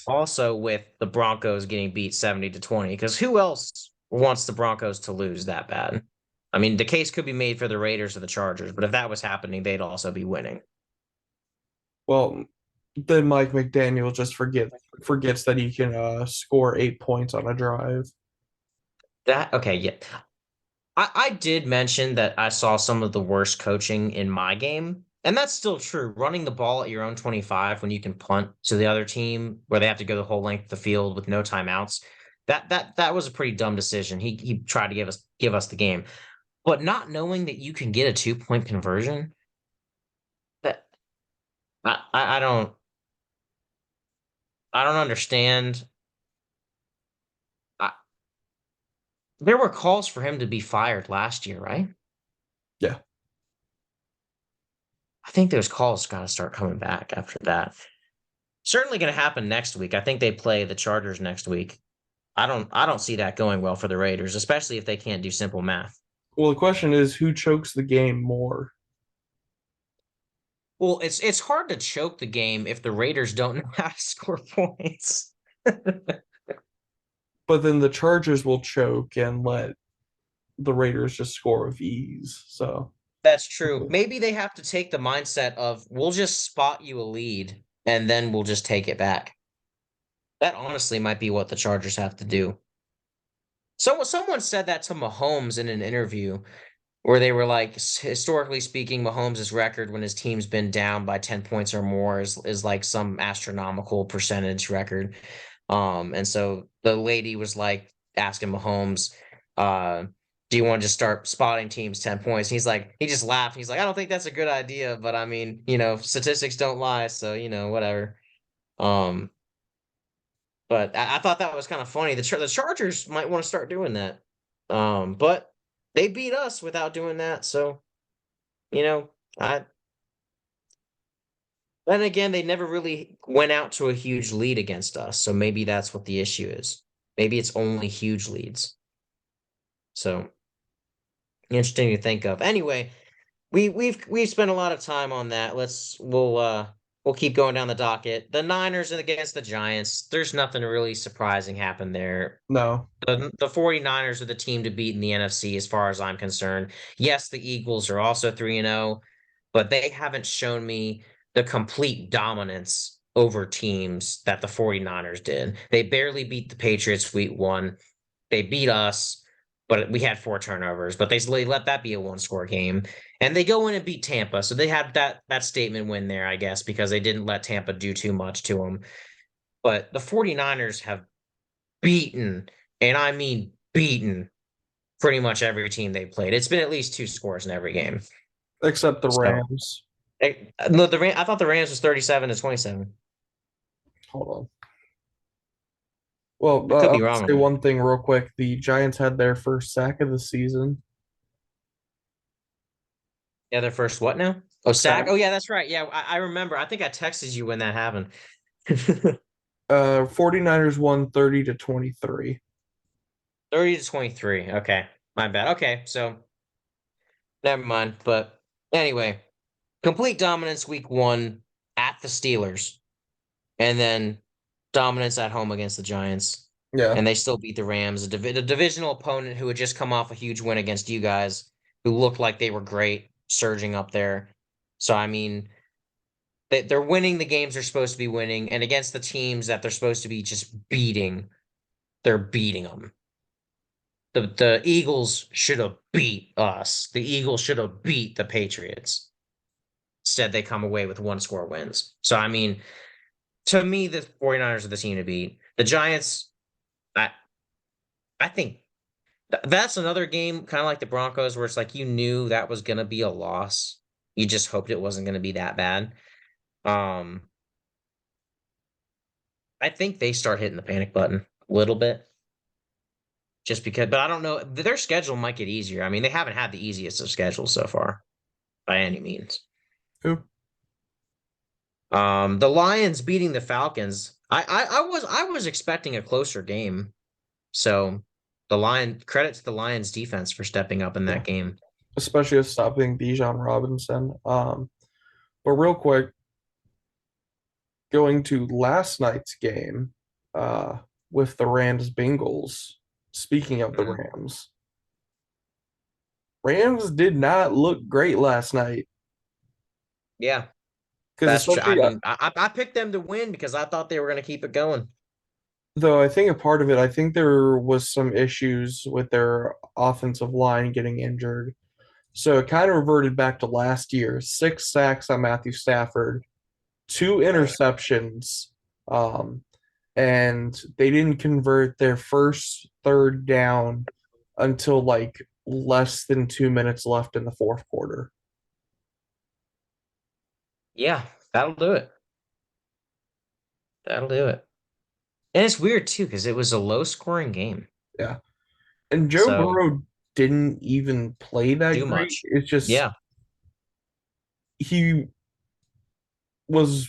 A: also with the Broncos getting beat 70-20, because who else wants the Broncos to lose that bad? I mean, the case could be made for the Raiders or the Chargers, but if that was happening, they'd also be winning.
B: Well, then Mike McDaniel just forgets that he can score 8 points on a drive.
A: That okay, yeah. I did mention that I saw some of the worst coaching in my game, and that's still true. Running the ball at your own 25 when you can punt to the other team where they have to go the whole length of the field with no timeouts. That was a pretty dumb decision. He tried to give us the game. But not knowing that you can get a 2-point conversion, that I don't understand. I, there were calls for him to be fired last year, right?
B: Yeah.
A: I think those calls got to start coming back after that. Certainly going to happen next week. I think they play the Chargers next week. I don't see that going well for the Raiders, especially if they can't do simple math.
B: Well, the question is who chokes the game more?
A: Well, it's hard to choke the game if the Raiders don't know how to score points.
B: But then the Chargers will choke and let the Raiders just score with ease. So
A: That's true. Maybe they have to take the mindset of we'll just spot you a lead and then we'll just take it back. That honestly might be what the Chargers have to do. So someone said that to Mahomes in an interview where they were like, historically speaking, Mahomes' record when his team's been down by 10 points or more is like some astronomical percentage record. And so the lady was like asking Mahomes, do you want to just start spotting teams 10 points? And he's like, he just laughed. He's like, I don't think that's a good idea, but I mean, statistics don't lie, so whatever. Um, but I thought that was kind of funny. The Chargers might want to start doing that. But they beat us without doing that, so I then again they never really went out to a huge lead against us, so maybe that's what the issue is. Maybe it's only huge leads. So interesting to think of. Anyway, we've spent a lot of time on that. We'll keep going down the docket. The Niners against the Giants. There's nothing really surprising happened there.
B: no,
A: The 49ers are the team to beat in the NFC as far as I'm concerned. Yes, the Eagles are also 3-0, but they haven't shown me the complete dominance over teams that the 49ers did. They barely beat the Patriots week 1. They beat us, but we had 4 turnovers, but they let that be a one-score game. And they go in and beat Tampa. So they had that statement win there, I guess, because they didn't let Tampa do too much to them. But the 49ers have beaten, and I mean beaten, pretty much every team they played. It's been at least 2 scores in every game.
B: except the
A: So
B: Rams.
A: no, I thought the Rams was 37-27.
B: Hold on. Well,
A: I could be
B: I'll
A: wrong on
B: say
A: that.
B: one thing real quick. The Giants had their first sack of the season.
A: Yeah, their first what now? Oh, sack.
B: Sack.
A: Oh, yeah, that's right. Yeah, I remember. I think I texted you when that happened.
B: 49ers won 30-23.
A: 30-23. Okay, my bad. Okay, so never mind. But anyway, complete dominance week 1 at the Steelers, and then dominance at home against the Giants,
B: Yeah.
A: and they still beat the Rams, a divisional opponent who had just come off a huge win against you guys, who looked like they were great, surging up there. So I mean, they're winning the games they're supposed to be winning, and against the teams that they're supposed to be just beating, they're beating them. The Eagles should have beat us. The Eagles should have beat the Patriots. Instead, they come away with 1-score wins. So I mean, to me, the 49ers are the team to beat. The Giants, I I think that's another game, kind of like the Broncos, where it's like you knew that was gonna be a loss. You just hoped it wasn't gonna be that bad. Um, I think they start hitting the panic button a little bit. Just because, but I don't know. Their schedule might get easier. I mean, they haven't had the easiest of schedules so far by any means.
B: Who?
A: The Lions beating the Falcons. I was expecting a closer game. So credit to the Lions defense for stepping up in
B: Yeah.
A: that game.
B: Especially with stopping Bijan Robinson. But real quick, going to last night's game, uh, with the Rams Bengals. Speaking of the
A: Mm.
B: Rams did not look great last night.
A: Yeah,
B: Because
A: that's true. I
B: especially
A: mean, I picked them to win because I thought they were going to keep it going.
B: though I think a part of it, I think there was some issues with their offensive line getting injured. So it kind of reverted back to last year. 6 sacks on Matthew Stafford, 2 interceptions, um, and they didn't convert their first third down until like less than 2 minutes left in the fourth quarter.
A: Yeah, that'll do it. That'll do it. And it's weird too because it was a low scoring game.
B: Yeah. And Joe
A: So
B: Burrow didn't even play that
A: do
B: great.
A: much.
B: It's just
A: Yeah.
B: he was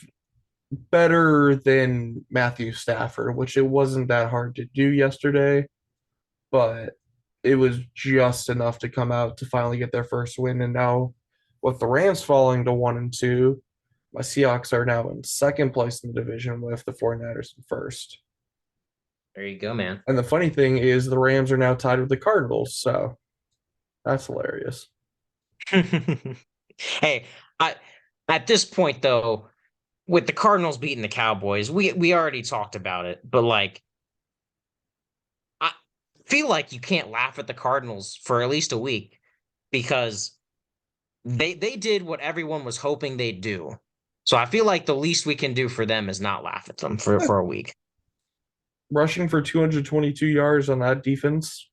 B: better than Matthew Stafford, which it wasn't that hard to do yesterday, but it was just enough to come out to finally get their first win. And now with the Rams falling to 1-2, My Seahawks are now in second place in the division with the 49ers in first.
A: There you go, man.
B: And the funny thing is the Rams are now tied with the Cardinals, so that's hilarious.
A: Hey, I at this point though, with the Cardinals beating the Cowboys, we already talked about it, but like I feel like you can't laugh at the Cardinals for at least a week because they did what everyone was hoping they'd do. So I feel like the least we can do for them is not laugh at them for a week.
B: Rushing for 222 yards on that defense,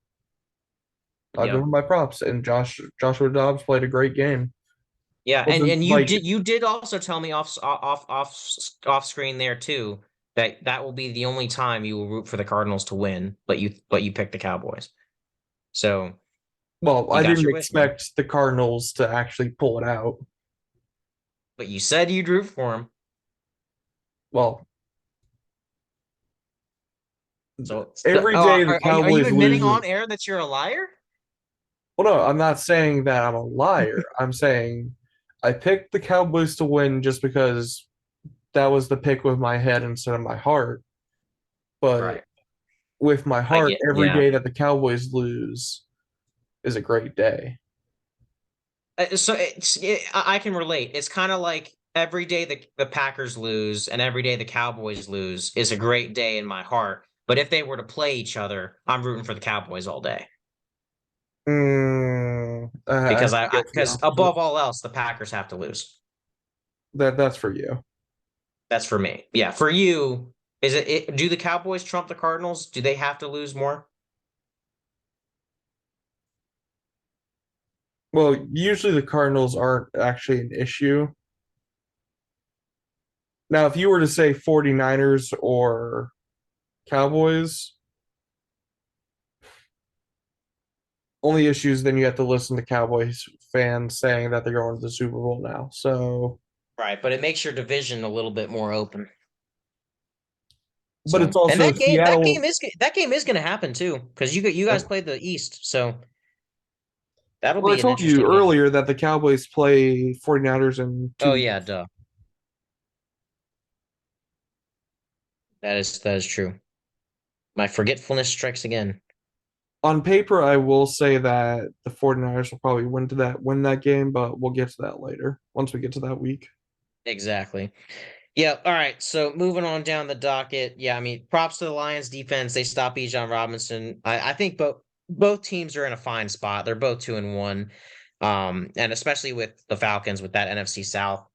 B: I'll give
A: Yeah.
B: him my props. And Joshua Dobbs played a great game.
A: Yeah,
B: Wasn't
A: and
B: like
A: you did also tell me off screen there too that that will be the only time you will root for the Cardinals to win, but you picked the Cowboys. So
B: well,
A: you
B: I
A: got
B: didn't
A: your wish, man.
B: expect the Cardinals to actually pull it out.
A: But you said you'd root for them.
B: Well,
A: So
B: every day the
A: are you
B: Cowboys
A: admitting
B: lose.
A: on air that you're a liar?
B: Well, no, I'm not saying that I'm a liar. I'm saying I picked the Cowboys to win just because that was the pick with my head instead of my heart. But
A: Right.
B: with my
A: I
B: heart,
A: get.
B: every
A: Yeah.
B: day that the Cowboys lose is a great day.
A: I can relate. It's kind of like every day the Packers lose and every day the Cowboys lose is a great day in my heart. But if they were to play each other, I'm rooting for the Cowboys all day
B: I
A: because
B: think
A: I
B: it's the
A: because
B: opposite.
A: above all else, the Packers have to lose.
B: That's for you.
A: That's for me. Yeah, for you, do the Cowboys trump the Cardinals? Do they have to lose more?
B: Well, usually the Cardinals aren't actually an issue. Now, if you were to say 49ers or Cowboys, only issues then you have to listen to Cowboys fans saying that they're going to the Super Bowl now. So,
A: Right, but it makes your division a little bit more open.
B: but it's
A: So, and
B: also Seattle.
A: that game is going to happen too because you guys play the East, so that'll
B: Well, I
A: be an
B: told you
A: interesting game.
B: earlier that the Cowboys play 49ers in
A: Oh
B: 2 weeks.
A: yeah, duh. That is true. My forgetfulness strikes again.
B: On paper, I will say that the 49ers will probably win that game, but we'll get to that later once we get to that week.
A: Exactly. Yeah. All right. So moving on down the docket. Yeah. I mean, props to the Lions defense. They stopped Bijan Robinson. I think both teams are in a fine spot. They're both 2-1. And especially with the Falcons with that NFC South,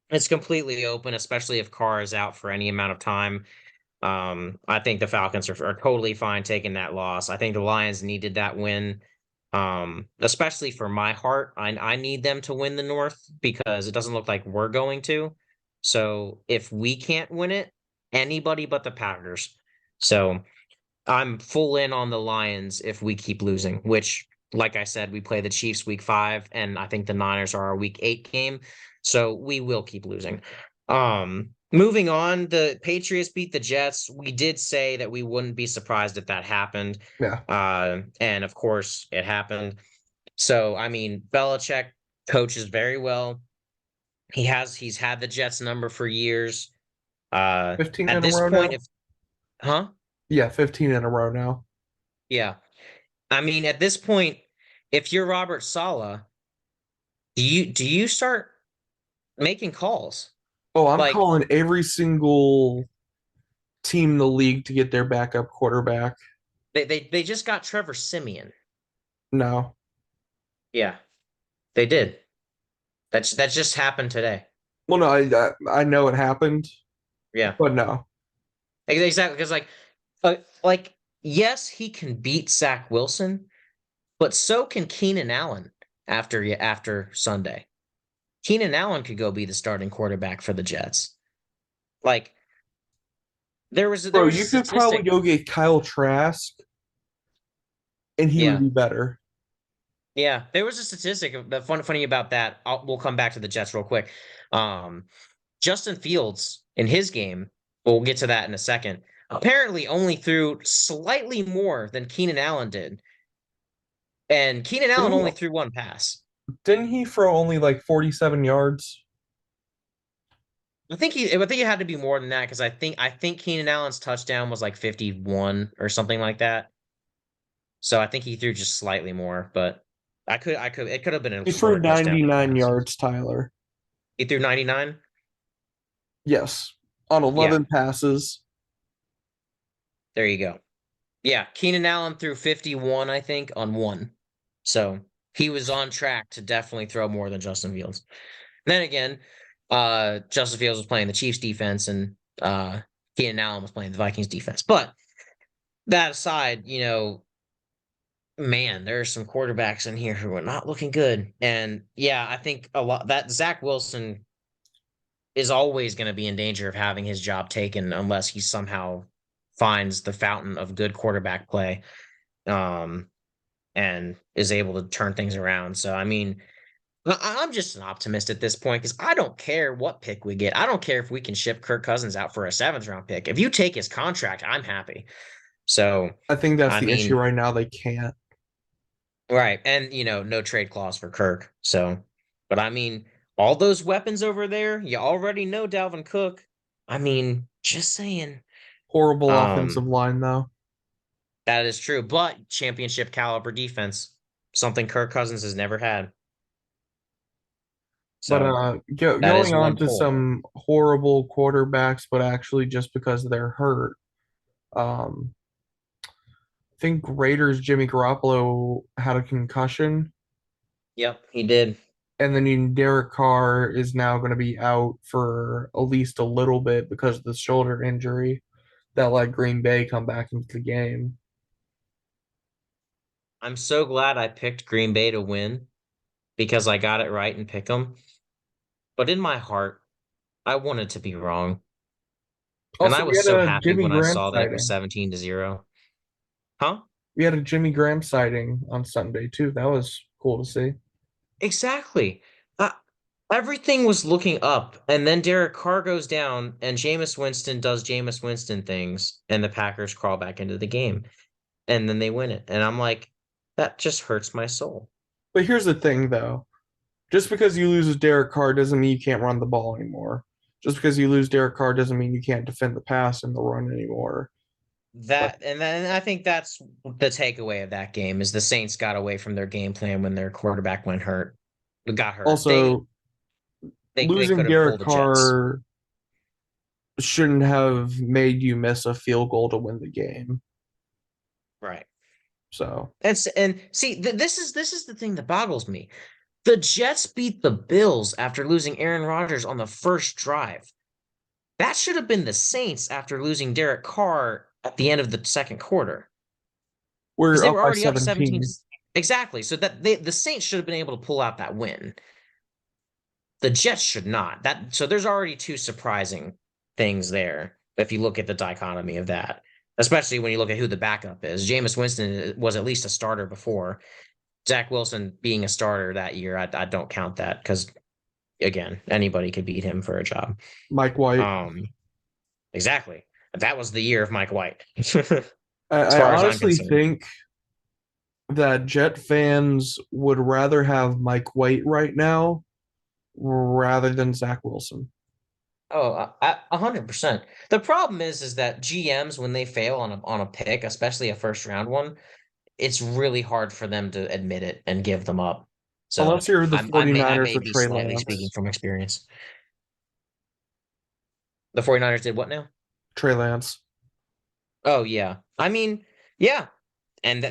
A: it's completely open, especially if Carr is out for any amount of time. I think the Falcons are totally fine taking that loss. I think the Lions needed that win. Especially for my heart. I need them to win the North because it doesn't look like we're going to. So if we can't win it, anybody but the Packers. So I'm full in on the Lions if we keep losing, which, like I said, we play the Chiefs week 5, and I think the Niners are our week 8 game. So we will keep losing. Moving on, the Patriots beat the Jets. We did say that we wouldn't be surprised if that happened.
B: Yeah,
A: And of course it happened. So I mean, Belichick coaches very well. He's had the Jets number for years.
B: 15
A: At
B: in a
A: this
B: row
A: point,
B: now.
A: if huh?
B: Yeah, 15 in a row now.
A: Yeah. I mean, at this point, if you're Robert Sala, do you start making calls?
B: Oh, I'm
A: Like
B: calling every single team in the league to get their backup quarterback.
A: they just got Trevor Simeon.
B: No.
A: Yeah, they did. That just happened today.
B: Well, no, I know it happened,
A: Yeah,
B: but no.
A: exactly. Because like yes, he can beat Zach Wilson, but so can Keenan Allen after Sunday. Keenan Allen could go be the starting quarterback for the Jets. Like there
B: Bro,
A: was a
B: you could probably
A: statistic.
B: go get Kyle Trask and he would
A: Yeah,
B: be better.
A: yeah, there was a statistic. The funny about that. We'll come back to the Jets real quick. Um, Justin Fields in his game. We'll get to that in a second. Apparently, only threw slightly more than Keenan Allen did, and Keenan Allen
B: Didn't he,
A: only threw one pass.
B: didn't he throw only like 47 yards?
A: I think it had to be more than that because I think Keenan Allen's touchdown was like 51 or something like that. So I think he threw just slightly more, but it could have been a
B: He threw
A: shorter touchdown to be
B: 99
A: honest.
B: yards, Tyler.
A: He threw 99.
B: Yes, on
A: Yeah,
B: 11 passes.
A: there you go. Yeah, Keenan Allen threw 51, I think, on one. So he was on track to definitely throw more than Justin Fields. Then again, Justin Fields was playing the Chiefs defense and Keenan Allen was playing the Vikings defense. But that aside, man, there are some quarterbacks in here who are not looking good. And yeah, I think a lot that Zach Wilson is always going to be in danger of having his job taken unless he somehow finds the fountain of good quarterback play. Um, and is able to turn things around. So, I mean, I'm just an optimist at this point because I don't care what pick we get. I don't care if we can ship Kirk Cousins out for a seventh round pick. If you take his contract, I'm happy. So,
B: I think that's
A: I
B: the issue
A: mean,
B: right now. They can't.
A: right. And, no trade clause for Kirk. So, but I mean, all those weapons over there, you already know Dalvin Cook. I mean, just saying.
B: Horrible
A: Um,
B: offensive line, though.
A: that is true, but championship caliber defense, something Kirk Cousins has never had.
B: But
A: So, that is
B: going on
A: one
B: to
A: pull.
B: some horrible quarterbacks, but actually just because they're hurt. Um, I think Raiders Jimmy Garoppolo had a concussion,
A: Yep, he did.
B: and then Derek Carr is now going to be out for at least a little bit because of the shoulder injury that let Green Bay come back into the game.
A: I'm so glad I picked Green Bay to win because I got it right and pick them. But in my heart, I wanted to be wrong. And
B: Also,
A: I
B: we
A: was
B: had
A: so
B: a
A: happy
B: Jimmy
A: when I
B: Graham
A: saw that it was
B: sighting.
A: 17-0. Huh?
B: We had a Jimmy Graham sighting on Sunday too. That was cool to see.
A: Exactly. Uh, Everything was looking up, and then Derek Carr goes down, and Jameis Winston does Jameis Winston things, and the Packers crawl back into the game, and then they win it. And I'm like, that just hurts my soul.
B: But here's the thing, though. Just because you lose Derek Carr doesn't mean you can't run the ball anymore. Just because you lose Derek Carr doesn't mean you can't defend the pass and the run anymore. But
A: That and then I think that's the takeaway of that game is the Saints got away from their game plan when their quarterback got hurt. They
B: also,
A: they
B: losing
A: could have
B: Derek
A: pulled the Jets.
B: Carr shouldn't have made you miss a field goal to win the game.
A: Right.
B: So,
A: And see this is the thing that boggles me. The Jets beat the Bills after losing Aaron Rodgers on the first drive. That should have been the Saints after losing Derek Carr at the end of the second quarter because
B: we're
A: they
B: up
A: were
B: by
A: already up 17 to
B: 17.
A: exactly. So that the Saints should have been able to pull out that win. The Jets should not. So there's already two surprising things there if you look at the dichotomy of that, especially when you look at who the backup is. Jameis Winston was at least a starter before. Zach Wilson being a starter that year, I don't count that because again, anybody could beat him for a job.
B: Mike White.
A: Um, exactly. That was the year of Mike White, as
B: I
A: far as I'm
B: honestly
A: concerned.
B: think that Jet fans would rather have Mike White right now rather than Zach Wilson.
A: Oh, 100%. The problem is that GMs when they fail on a pick, especially a first round one, it's really hard for them to admit it and give them up. So
B: Unless you're the
A: I
B: 49ers
A: may
B: with
A: be
B: Trey
A: slightly speaking
B: Lance.
A: from experience. The 49ers did what now?
B: Trey Lance.
A: Oh yeah. I mean, yeah. And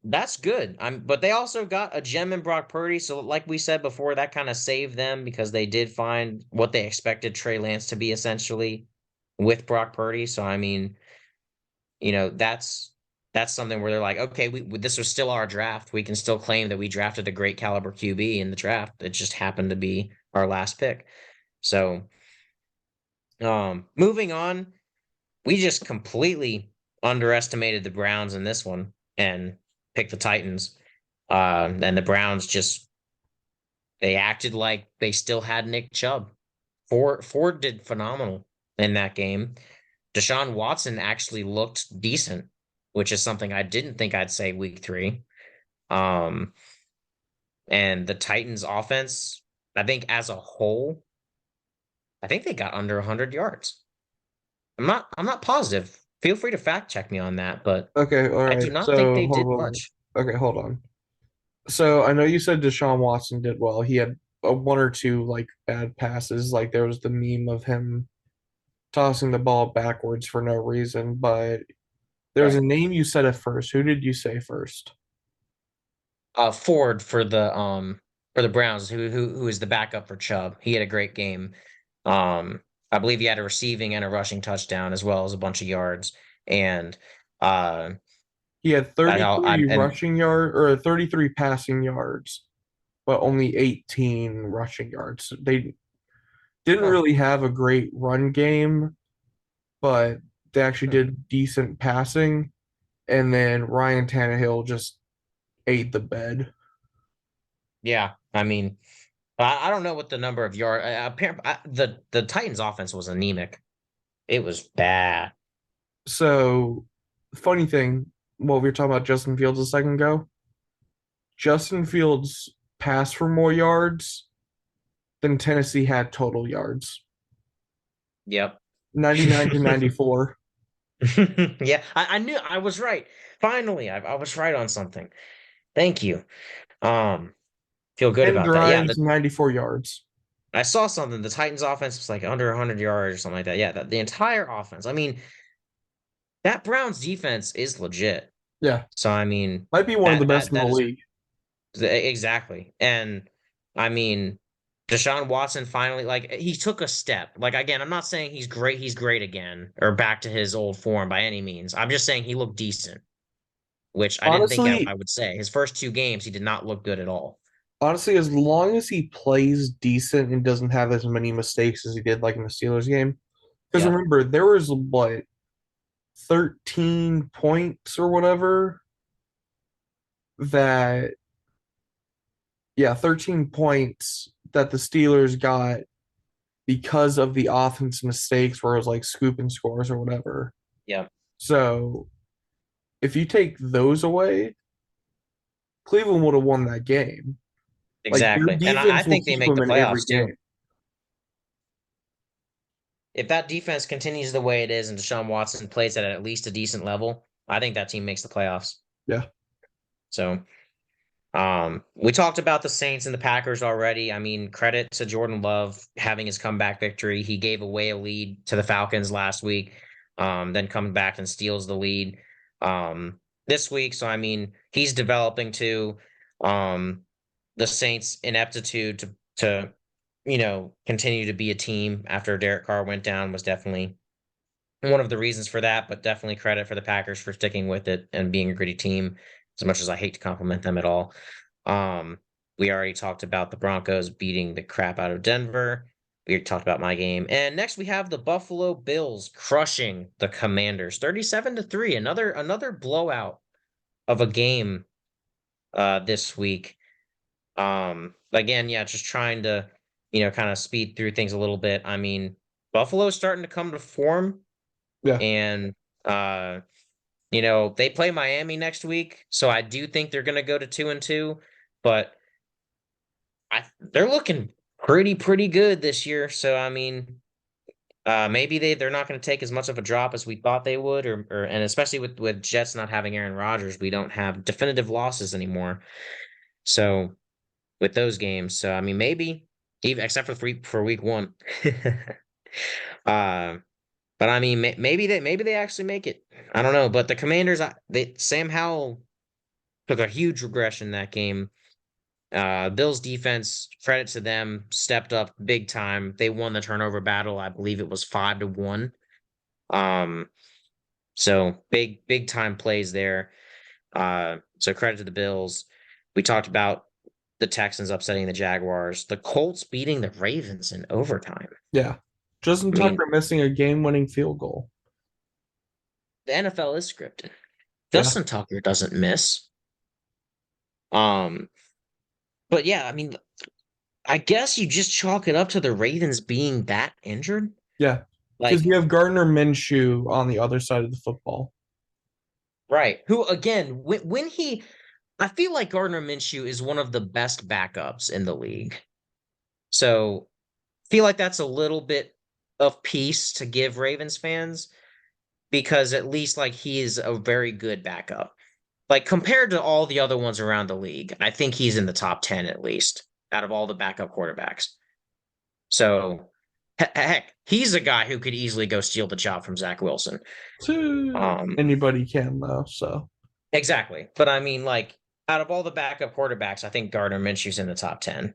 A: that's good. But they also got a gem in Brock Purdy, so like we said before, that kind of saved them because they did find what they expected Trey Lance to be essentially with Brock Purdy. So I mean, that's something where they're like, okay, this was still our draft. We can still claim that we drafted a great caliber QB in the draft. It just happened to be our last pick. So, moving on, we just completely underestimated the Browns in this one and picked the Titans. And the Browns just they acted like they still had Nick Chubb. Ford did phenomenal in that game. Deshaun Watson actually looked decent, which is something I didn't think I'd say week three. Um, and the Titans offense, I think as a whole, I think they got under 100 yards. I'm not positive. Feel free to fact check me on that, but
B: Okay, all
A: I do
B: right.
A: not think
B: So
A: they did
B: hold on.
A: much.
B: Okay, hold on. So I know you said Deshaun Watson did well. He had one or two like bad passes. Like there was the meme of him tossing the ball backwards for no reason. But there was
A: Right.
B: a name you said at first. Who did you say first?
A: Ford for the Browns, who is the backup for Chubb. He had a great game. I believe he had a receiving and a rushing touchdown as well as a bunch of yards. And uh,
B: He had
A: I
B: 33
A: and
B: rushing yard or 33 passing yards, but only 18 rushing yards. They didn't
A: huh,
B: really have a great run game, but they actually
A: hmm.
B: did decent passing. And then Ryan Tannehill just ate the bed.
A: Yeah, I mean, I don't know what the number of yard. Apparently, the Titans' offense was anemic. It was bad.
B: So, funny thing, what we were talking about Justin Fields a second ago, Justin Fields passed for more yards than Tennessee had total yards.
A: Yep.
B: 99 to 94.
A: Yeah, I knew I was right. Finally, I was right on something. Thank you. Um, feel good
B: 10
A: about that. Yeah,
B: drives, 94 yards.
A: I saw something. The Titans' offense was like under 100 yards or something like that. Yeah, the entire offense. I mean, that Browns defense is legit.
B: Yeah,
A: So I mean,
B: might be one of the best in the
A: that is
B: league.
A: exactly. And I mean, Deshaun Watson finally like he took a step. Like again, I'm not saying he's great. He's great again or back to his old form by any means. I'm just saying he looked decent, which I didn't think I
B: Honestly,
A: would say. His first two games, he did not look good at all.
B: honestly, as long as he plays decent and doesn't have as many mistakes as he did like in the Steelers game. Because
A: Yep.
B: remember, there was what 13 points or whatever that yeah, 13 points that the Steelers got because of the offense mistakes where it was like scoop and scores or whatever.
A: Yep.
B: So if you take those away, Cleveland would have won that game. Like their
A: Exactly. And I
B: defense will
A: think they
B: keep
A: make
B: them
A: the
B: in every
A: playoffs too.
B: game.
A: If that defense continues the way it is and Deshaun Watson plays at least a decent level, I think that team makes the playoffs.
B: Yeah.
A: So we talked about the Saints and the Packers already. I mean, credit to Jordan Love having his comeback victory. He gave away a lead to the Falcons last week, then comes back and steals the lead this week. So I mean, he's developing too. Um, the Saints' ineptitude to continue to be a team after Derek Carr went down was definitely one of the reasons for that, but definitely credit for the Packers for sticking with it and being a gritty team, as much as I hate to compliment them at all. Um, we already talked about the Broncos beating the crap out of Denver. We already talked about my game. And next we have the Buffalo Bills crushing the Commanders 37-3. Another blowout of a game this week. Again, yeah, just trying to, kind of speed through things a little bit. I mean, Buffalo's starting to come to form
B: Yeah.
A: and uh they play Miami next week, so I do think they're going to go to 2-2, but they're looking pretty good this year. So I mean, maybe they're not going to take as much of a drop as we thought they would, or and especially with Jets not having Aaron Rodgers, we don't have definitive losses anymore. So with those games, so I mean, maybe even except for week one. uh, but I mean, maybe they actually make it. I don't know, but the Commanders, Sam Howell took a huge regression that game. Bills defense, credit to them, stepped up big time. They won the turnover battle. I believe it was 5-1. Um, so big time plays there. So credit to the Bills. We talked about the Texans upsetting the Jaguars, the Colts beating the Ravens in overtime.
B: Yeah. Justin
A: I mean,
B: Tucker missing a game-winning field goal.
A: the NFL is scripted.
B: Yeah.
A: Justin Tucker doesn't miss. Um, but yeah, I mean, I guess you just chalk it up to the Ravens being that injured.
B: Yeah. Because
A: Like,
B: you have Gardner Minshew on the other side of the football.
A: right. Who again, when he I feel like Gardner Minshew is one of the best backups in the league. So feel like that's a little bit of peace to give Ravens fans because at least like he is a very good backup. Like compared to all the other ones around the league, I think he's in the top 10 at least out of all the backup quarterbacks. So heck, he's a guy who could easily go steal the job from Zach Wilson. Um,
B: Anybody can though, so
A: exactly. But I mean, like, out of all the backup quarterbacks, I think Gardner Minshew's in the top 10.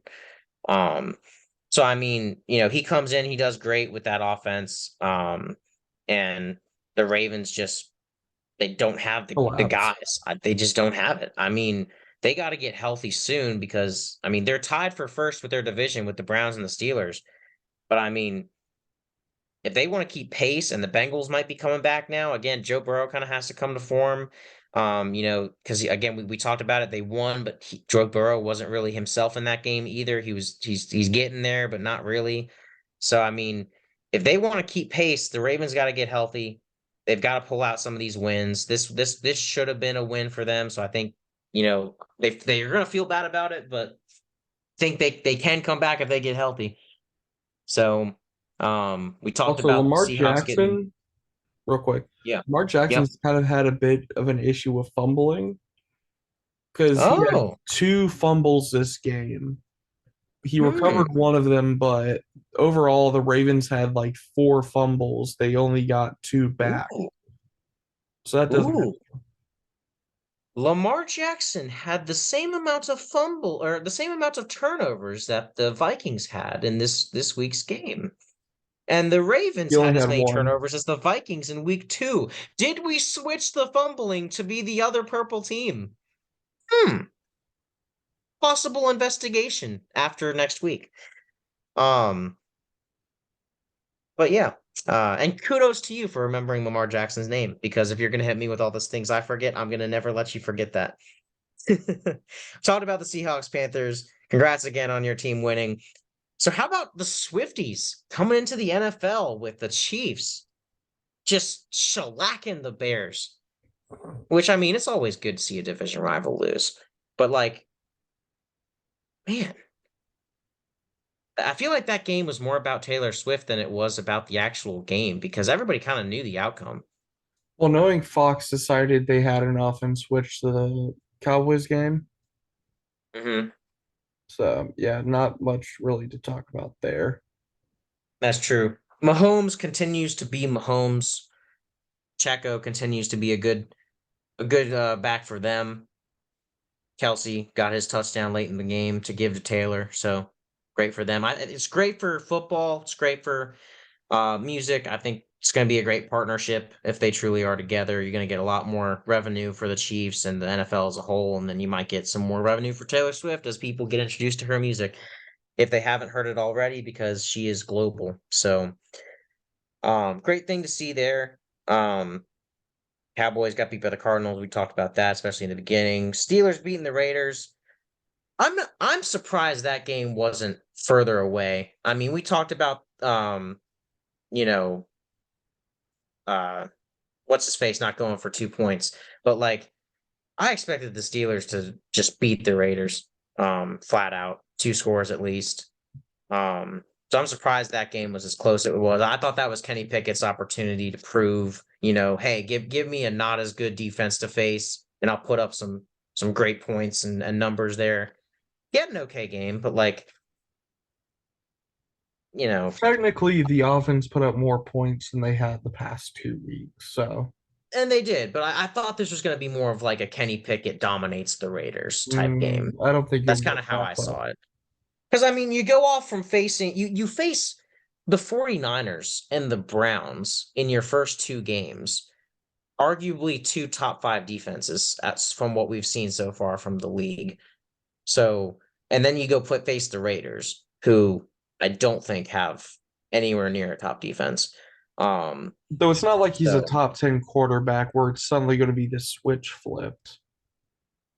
A: Um, so I mean, he comes in, he does great with that offense. And the Ravens just they don't have the
B: collapse.
A: guys. They just don't have it. I mean, they got to get healthy soon because I mean, they're tied for first with their division with the Browns and the Steelers. But I mean, if they want to keep pace and the Bengals might be coming back now, again, Joe Burrow kind of has to come to form. Because again, we talked about it. They won, but Joe Burrow wasn't really himself in that game either. He's getting there, but not really. So I mean, if they want to keep pace, the Ravens got to get healthy. They've got to pull out some of these wins. This should have been a win for them. So I think they're gonna feel bad about it, but think they can come back if they get healthy. So we talked
B: Also,
A: about the
B: Lamar
A: Seahawks getting
B: Jackson, real quick.
A: yeah.
B: Lamar
A: Yep.
B: Jackson's kind of had a bit of an issue with fumbling because he had
A: Oh.
B: two fumbles this game. He
A: Hmm.
B: recovered one of them, but overall, the Ravens had like four fumbles. They only got two back.
A: Ooh.
B: So that doesn't.
A: Ooh. Lamar Jackson had the same amount of fumble or the same amount of turnovers that the Vikings had in this week's game. And the
B: He
A: Ravens
B: only
A: had as
B: had
A: many
B: one.
A: turnovers as the Vikings in week 2. Did we switch the fumbling to be the other purple team? Hmm. Possible investigation after next week. Um, but yeah. And kudos to you for remembering Lamar Jackson's name because if you're gonna hit me with all those things I forget, I'm gonna never let you forget that. Talked about the Seahawks Panthers. Congrats again on your team winning. So how about the Swifties coming into the NFL with the Chiefs just shellacking the Bears? Which I mean, it's always good to see a division rival lose. But like, man, I feel like that game was more about Taylor Swift than it was about the actual game because everybody kind of knew the outcome.
B: Well, knowing Fox decided they had enough and switched the Cowboys game.
A: Hmm.
B: So, yeah, not much really to talk about there.
A: That's true. Mahomes continues to be Mahomes. Checo continues to be a good back for them. Kelsey got his touchdown late in the game to give to Taylor, so great for them. It's great for football. It's great for music. I think it's going to be a great partnership if they truly are together. You're going to get a lot more revenue for the Chiefs and the NFL as a whole, and then you might get some more revenue for Taylor Swift as people get introduced to her music if they haven't heard it already because she is global. So, great thing to see there. Um, Cowboys got beat by the Cardinals. We talked about that, especially in the beginning. Steelers beating the Raiders. I'm surprised that game wasn't further away. I mean, we talked about you know, uh what's his face not going for 2 points, but like I expected the Steelers to just beat the Raiders flat out, two scores at least. So I'm surprised that game was as close as it was. I thought that was Kenny Pickett's opportunity to prove, hey, give me a not as good defense to face, and I'll put up some great points and numbers there. He had an okay game, but like, you know,
B: Technically, the offense put up more points than they had the past 2 weeks. So,
A: and they did, but I thought this was going to be more of like a Kenny Pickett dominates the Raiders type game.
B: I don't think
A: That's
B: you'll
A: kind
B: get
A: of how
B: that
A: I
B: far.
A: saw it. Because I mean, you go off from facing you face the 49ers and the Browns in your first two games, arguably two top five defenses from what we've seen so far from the league. So, and then you go face the Raiders, who I don't think have anywhere near a top defense. Um,
B: Though it's not like he's a
A: so
B: top 10 quarterback where it's suddenly going to be the switch flipped.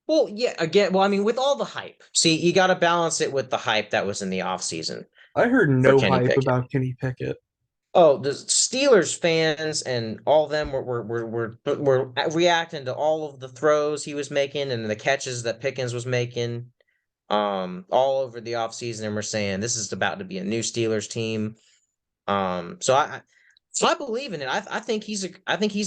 A: well, yeah, again, well, I mean, with all the hype, see, you got to balance it with the hype that was in the offseason
B: I heard
A: for
B: no
A: Kenny
B: hype
A: Pickett.
B: about Kenny Pickett.
A: Oh, the Steelers fans and all of them were reacting to all of the throws he was making and the catches that Pickens was making, all over the offseason, and we're saying this is about to be a new Steelers team. So I believe in it. I think he's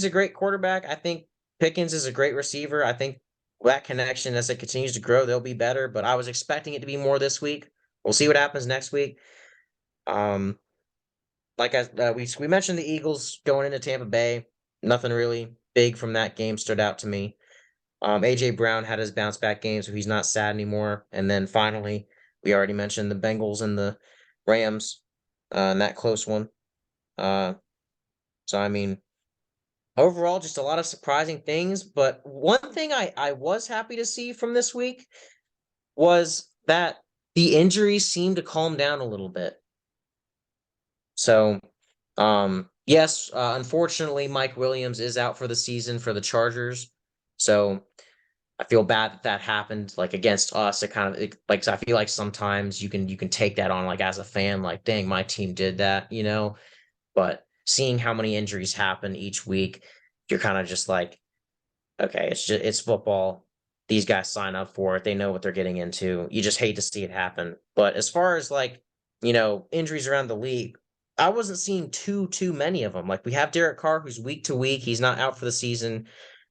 A: a great quarterback. I think Pickens is a great receiver. I think that connection as it continues to grow, they'll be better. But I was expecting it to be more this week. We'll see what happens next week. Um, we mentioned the Eagles going into Tampa Bay. Nothing really big from that game stood out to me. AJ Brown had his bounce back game, so he's not sad anymore. And then finally, we already mentioned the Bengals and the Rams, in that close one. Uh, so I mean, overall, just a lot of surprising things. But one thing I was happy to see from this week was that the injuries seemed to calm down a little bit. So, yes, unfortunately, Mike Williams is out for the season for the Chargers. So I feel bad that that happened, like against us. Like I feel like sometimes you can take that on like as a fan, like dang, my team did that, you know. But seeing how many injuries happen each week, you're kind of just like, okay, it's football. These guys sign up for it. They know what they're getting into. You just hate to see it happen. But as far as like, injuries around the league, I wasn't seeing too many of them. Like we have Derek Carr who's week to week. He's not out for the season.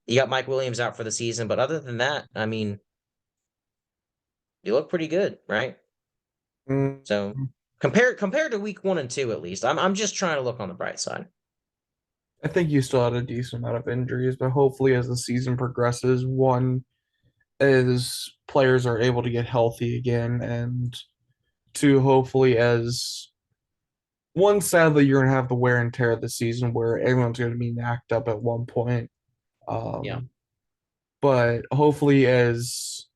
A: You got Mike Williams out for the season, but other than that, I mean, you look pretty good, right?
B: Mm,
A: So compared to week 1 and 2 at least. I'm just trying to look on the bright side.
B: I think you still had a decent amount of injuries, but hopefully as the season progresses, one, as players are able to get healthy again, and two, hopefully as one, sadly, you're gonna have the wear and tear of the season where everyone's gonna be knocked up at one point.
A: Yeah.
B: Um, but hopefully as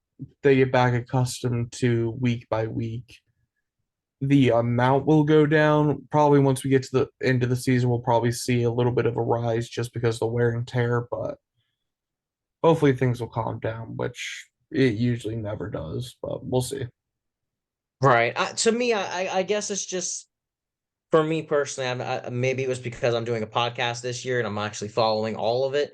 B: they get back accustomed to week by week, the amount will go down. Probably once we get to the end of the season, we'll probably see a little bit of a rise just because of the wear and tear, but hopefully things will calm down, which it usually never does, but we'll see.
A: Right. To me, I guess it's just for me personally. Maybe it was because I'm doing a podcast this year and I'm actually following all of it.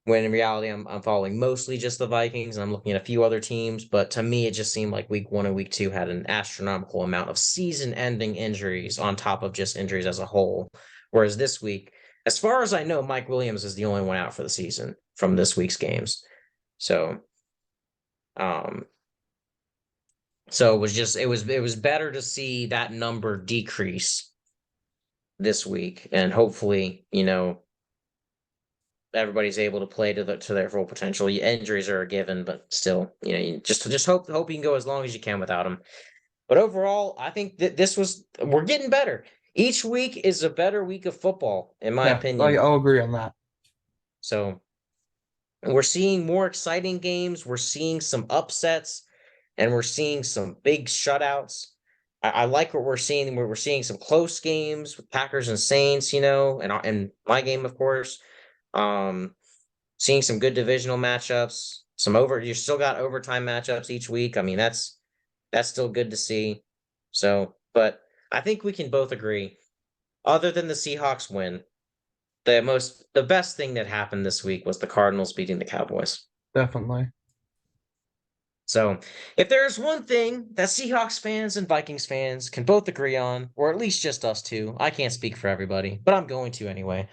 A: When in reality, I'm following mostly just the Vikings and I'm looking at a few other teams. But to me, it just seemed like week 1 and week 2 had an astronomical amount of season-ending injuries on top of just injuries as a whole. Whereas this week, as far as I know, Mike Williams is the only one out for the season from this week's games. So, um, it was better to see that number decrease this week, and hopefully, everybody's able to play to their full potential. Injuries are a given, but still, you just hope you can go as long as you can without them. But overall, I think that we're getting better. Each week is a better week of football, in my
B: Yeah,
A: opinion.
B: I'll agree on that.
A: So we're seeing more exciting games. We're seeing some upsets, and we're seeing some big shutouts. I like what we're seeing. We're seeing some close games with Packers and Saints, and my game, of course. Um, Seeing some good divisional matchups. You still got overtime matchups each week. I mean, that's still good to see. So, but I think we can both agree, other than the Seahawks win, the best thing that happened this week was the Cardinals beating the Cowboys.
B: Definitely.
A: So, if there's one thing that Seahawks fans and Vikings fans can both agree on, or at least just us two, I can't speak for everybody, but I'm going to anyway,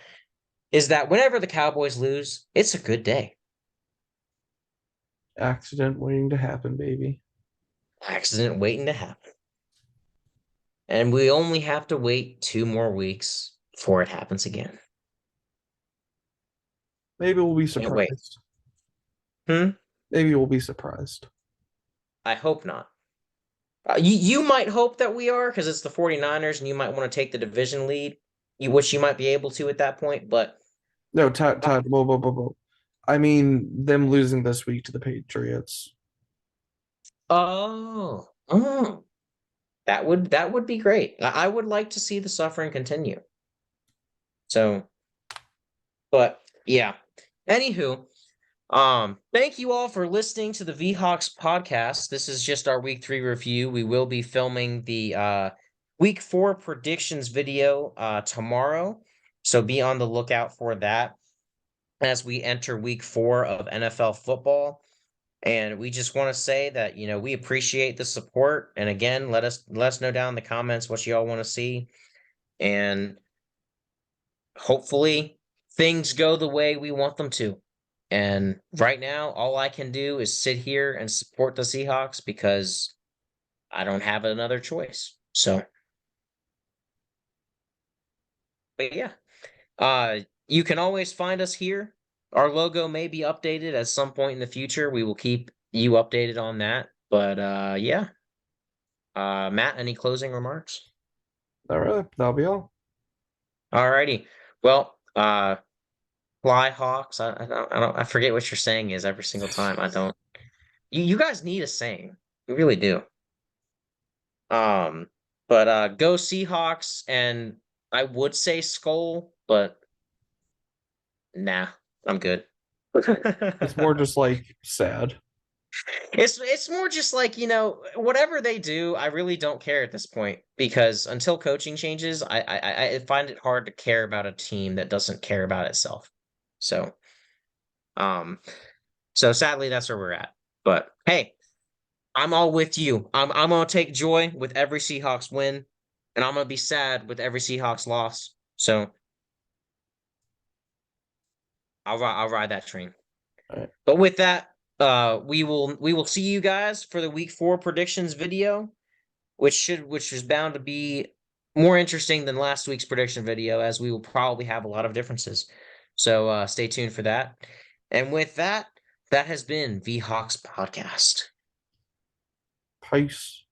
A: is that whenever the Cowboys lose, it's a good day.
B: Accident waiting to happen, baby.
A: Accident waiting to happen. And we only have to wait 2 more weeks before it happens again.
B: Maybe we'll be
A: Can't wait.
B: surprised.
A: Hmm?
B: Maybe we'll be surprised.
A: I hope not. You might hope that we are because it's the 49ers and you might want to take the division lead, which you might be able to at that point. But
B: No, Todd, whoa, whoa, whoa, whoa. I mean, them losing this week to the Patriots.
A: oh, that would be great. I would like to see the suffering continue. So, but yeah. Anywho, thank you all for listening to the VHawks podcast. This is just our week 3 review. We will be filming the week 4 predictions video tomorrow. So be on the lookout for that as we enter week 4 of NFL football. And we just want to say that, we appreciate the support. And again, let us know down in the comments what you all want to see. and hopefully things go the way we want them to. And right now, all I can do is sit here and support the Seahawks because I don't have another choice. So, but yeah, you can always find us here. Our logo may be updated at some point in the future. We will keep you updated on that. But yeah, Matt, any closing remarks?
B: All right, that'll be all.
A: Alrighty. Well, fly Hawks. I forget what your saying is every single time. I don't. You guys need a saying. You really do. Um, but go Seahawks, and I would say Skull, but nah, I'm good.
B: It's more just like sad.
A: It's more just like, whatever they do, I really don't care at this point because until coaching changes, I find it hard to care about a team that doesn't care about itself. So, um, so sadly, that's where we're at. But hey, I'm all with you. I'm gonna take joy with every Seahawks win, and I'm gonna be sad with every Seahawks loss. So I'll ride that train.
B: All right.
A: But with that, we will see you guys for the week 4 predictions video, which is bound to be more interesting than last week's prediction video, as we will probably have a lot of differences. So stay tuned for that. And with that, that has been V Hawks Podcast.
B: Peace.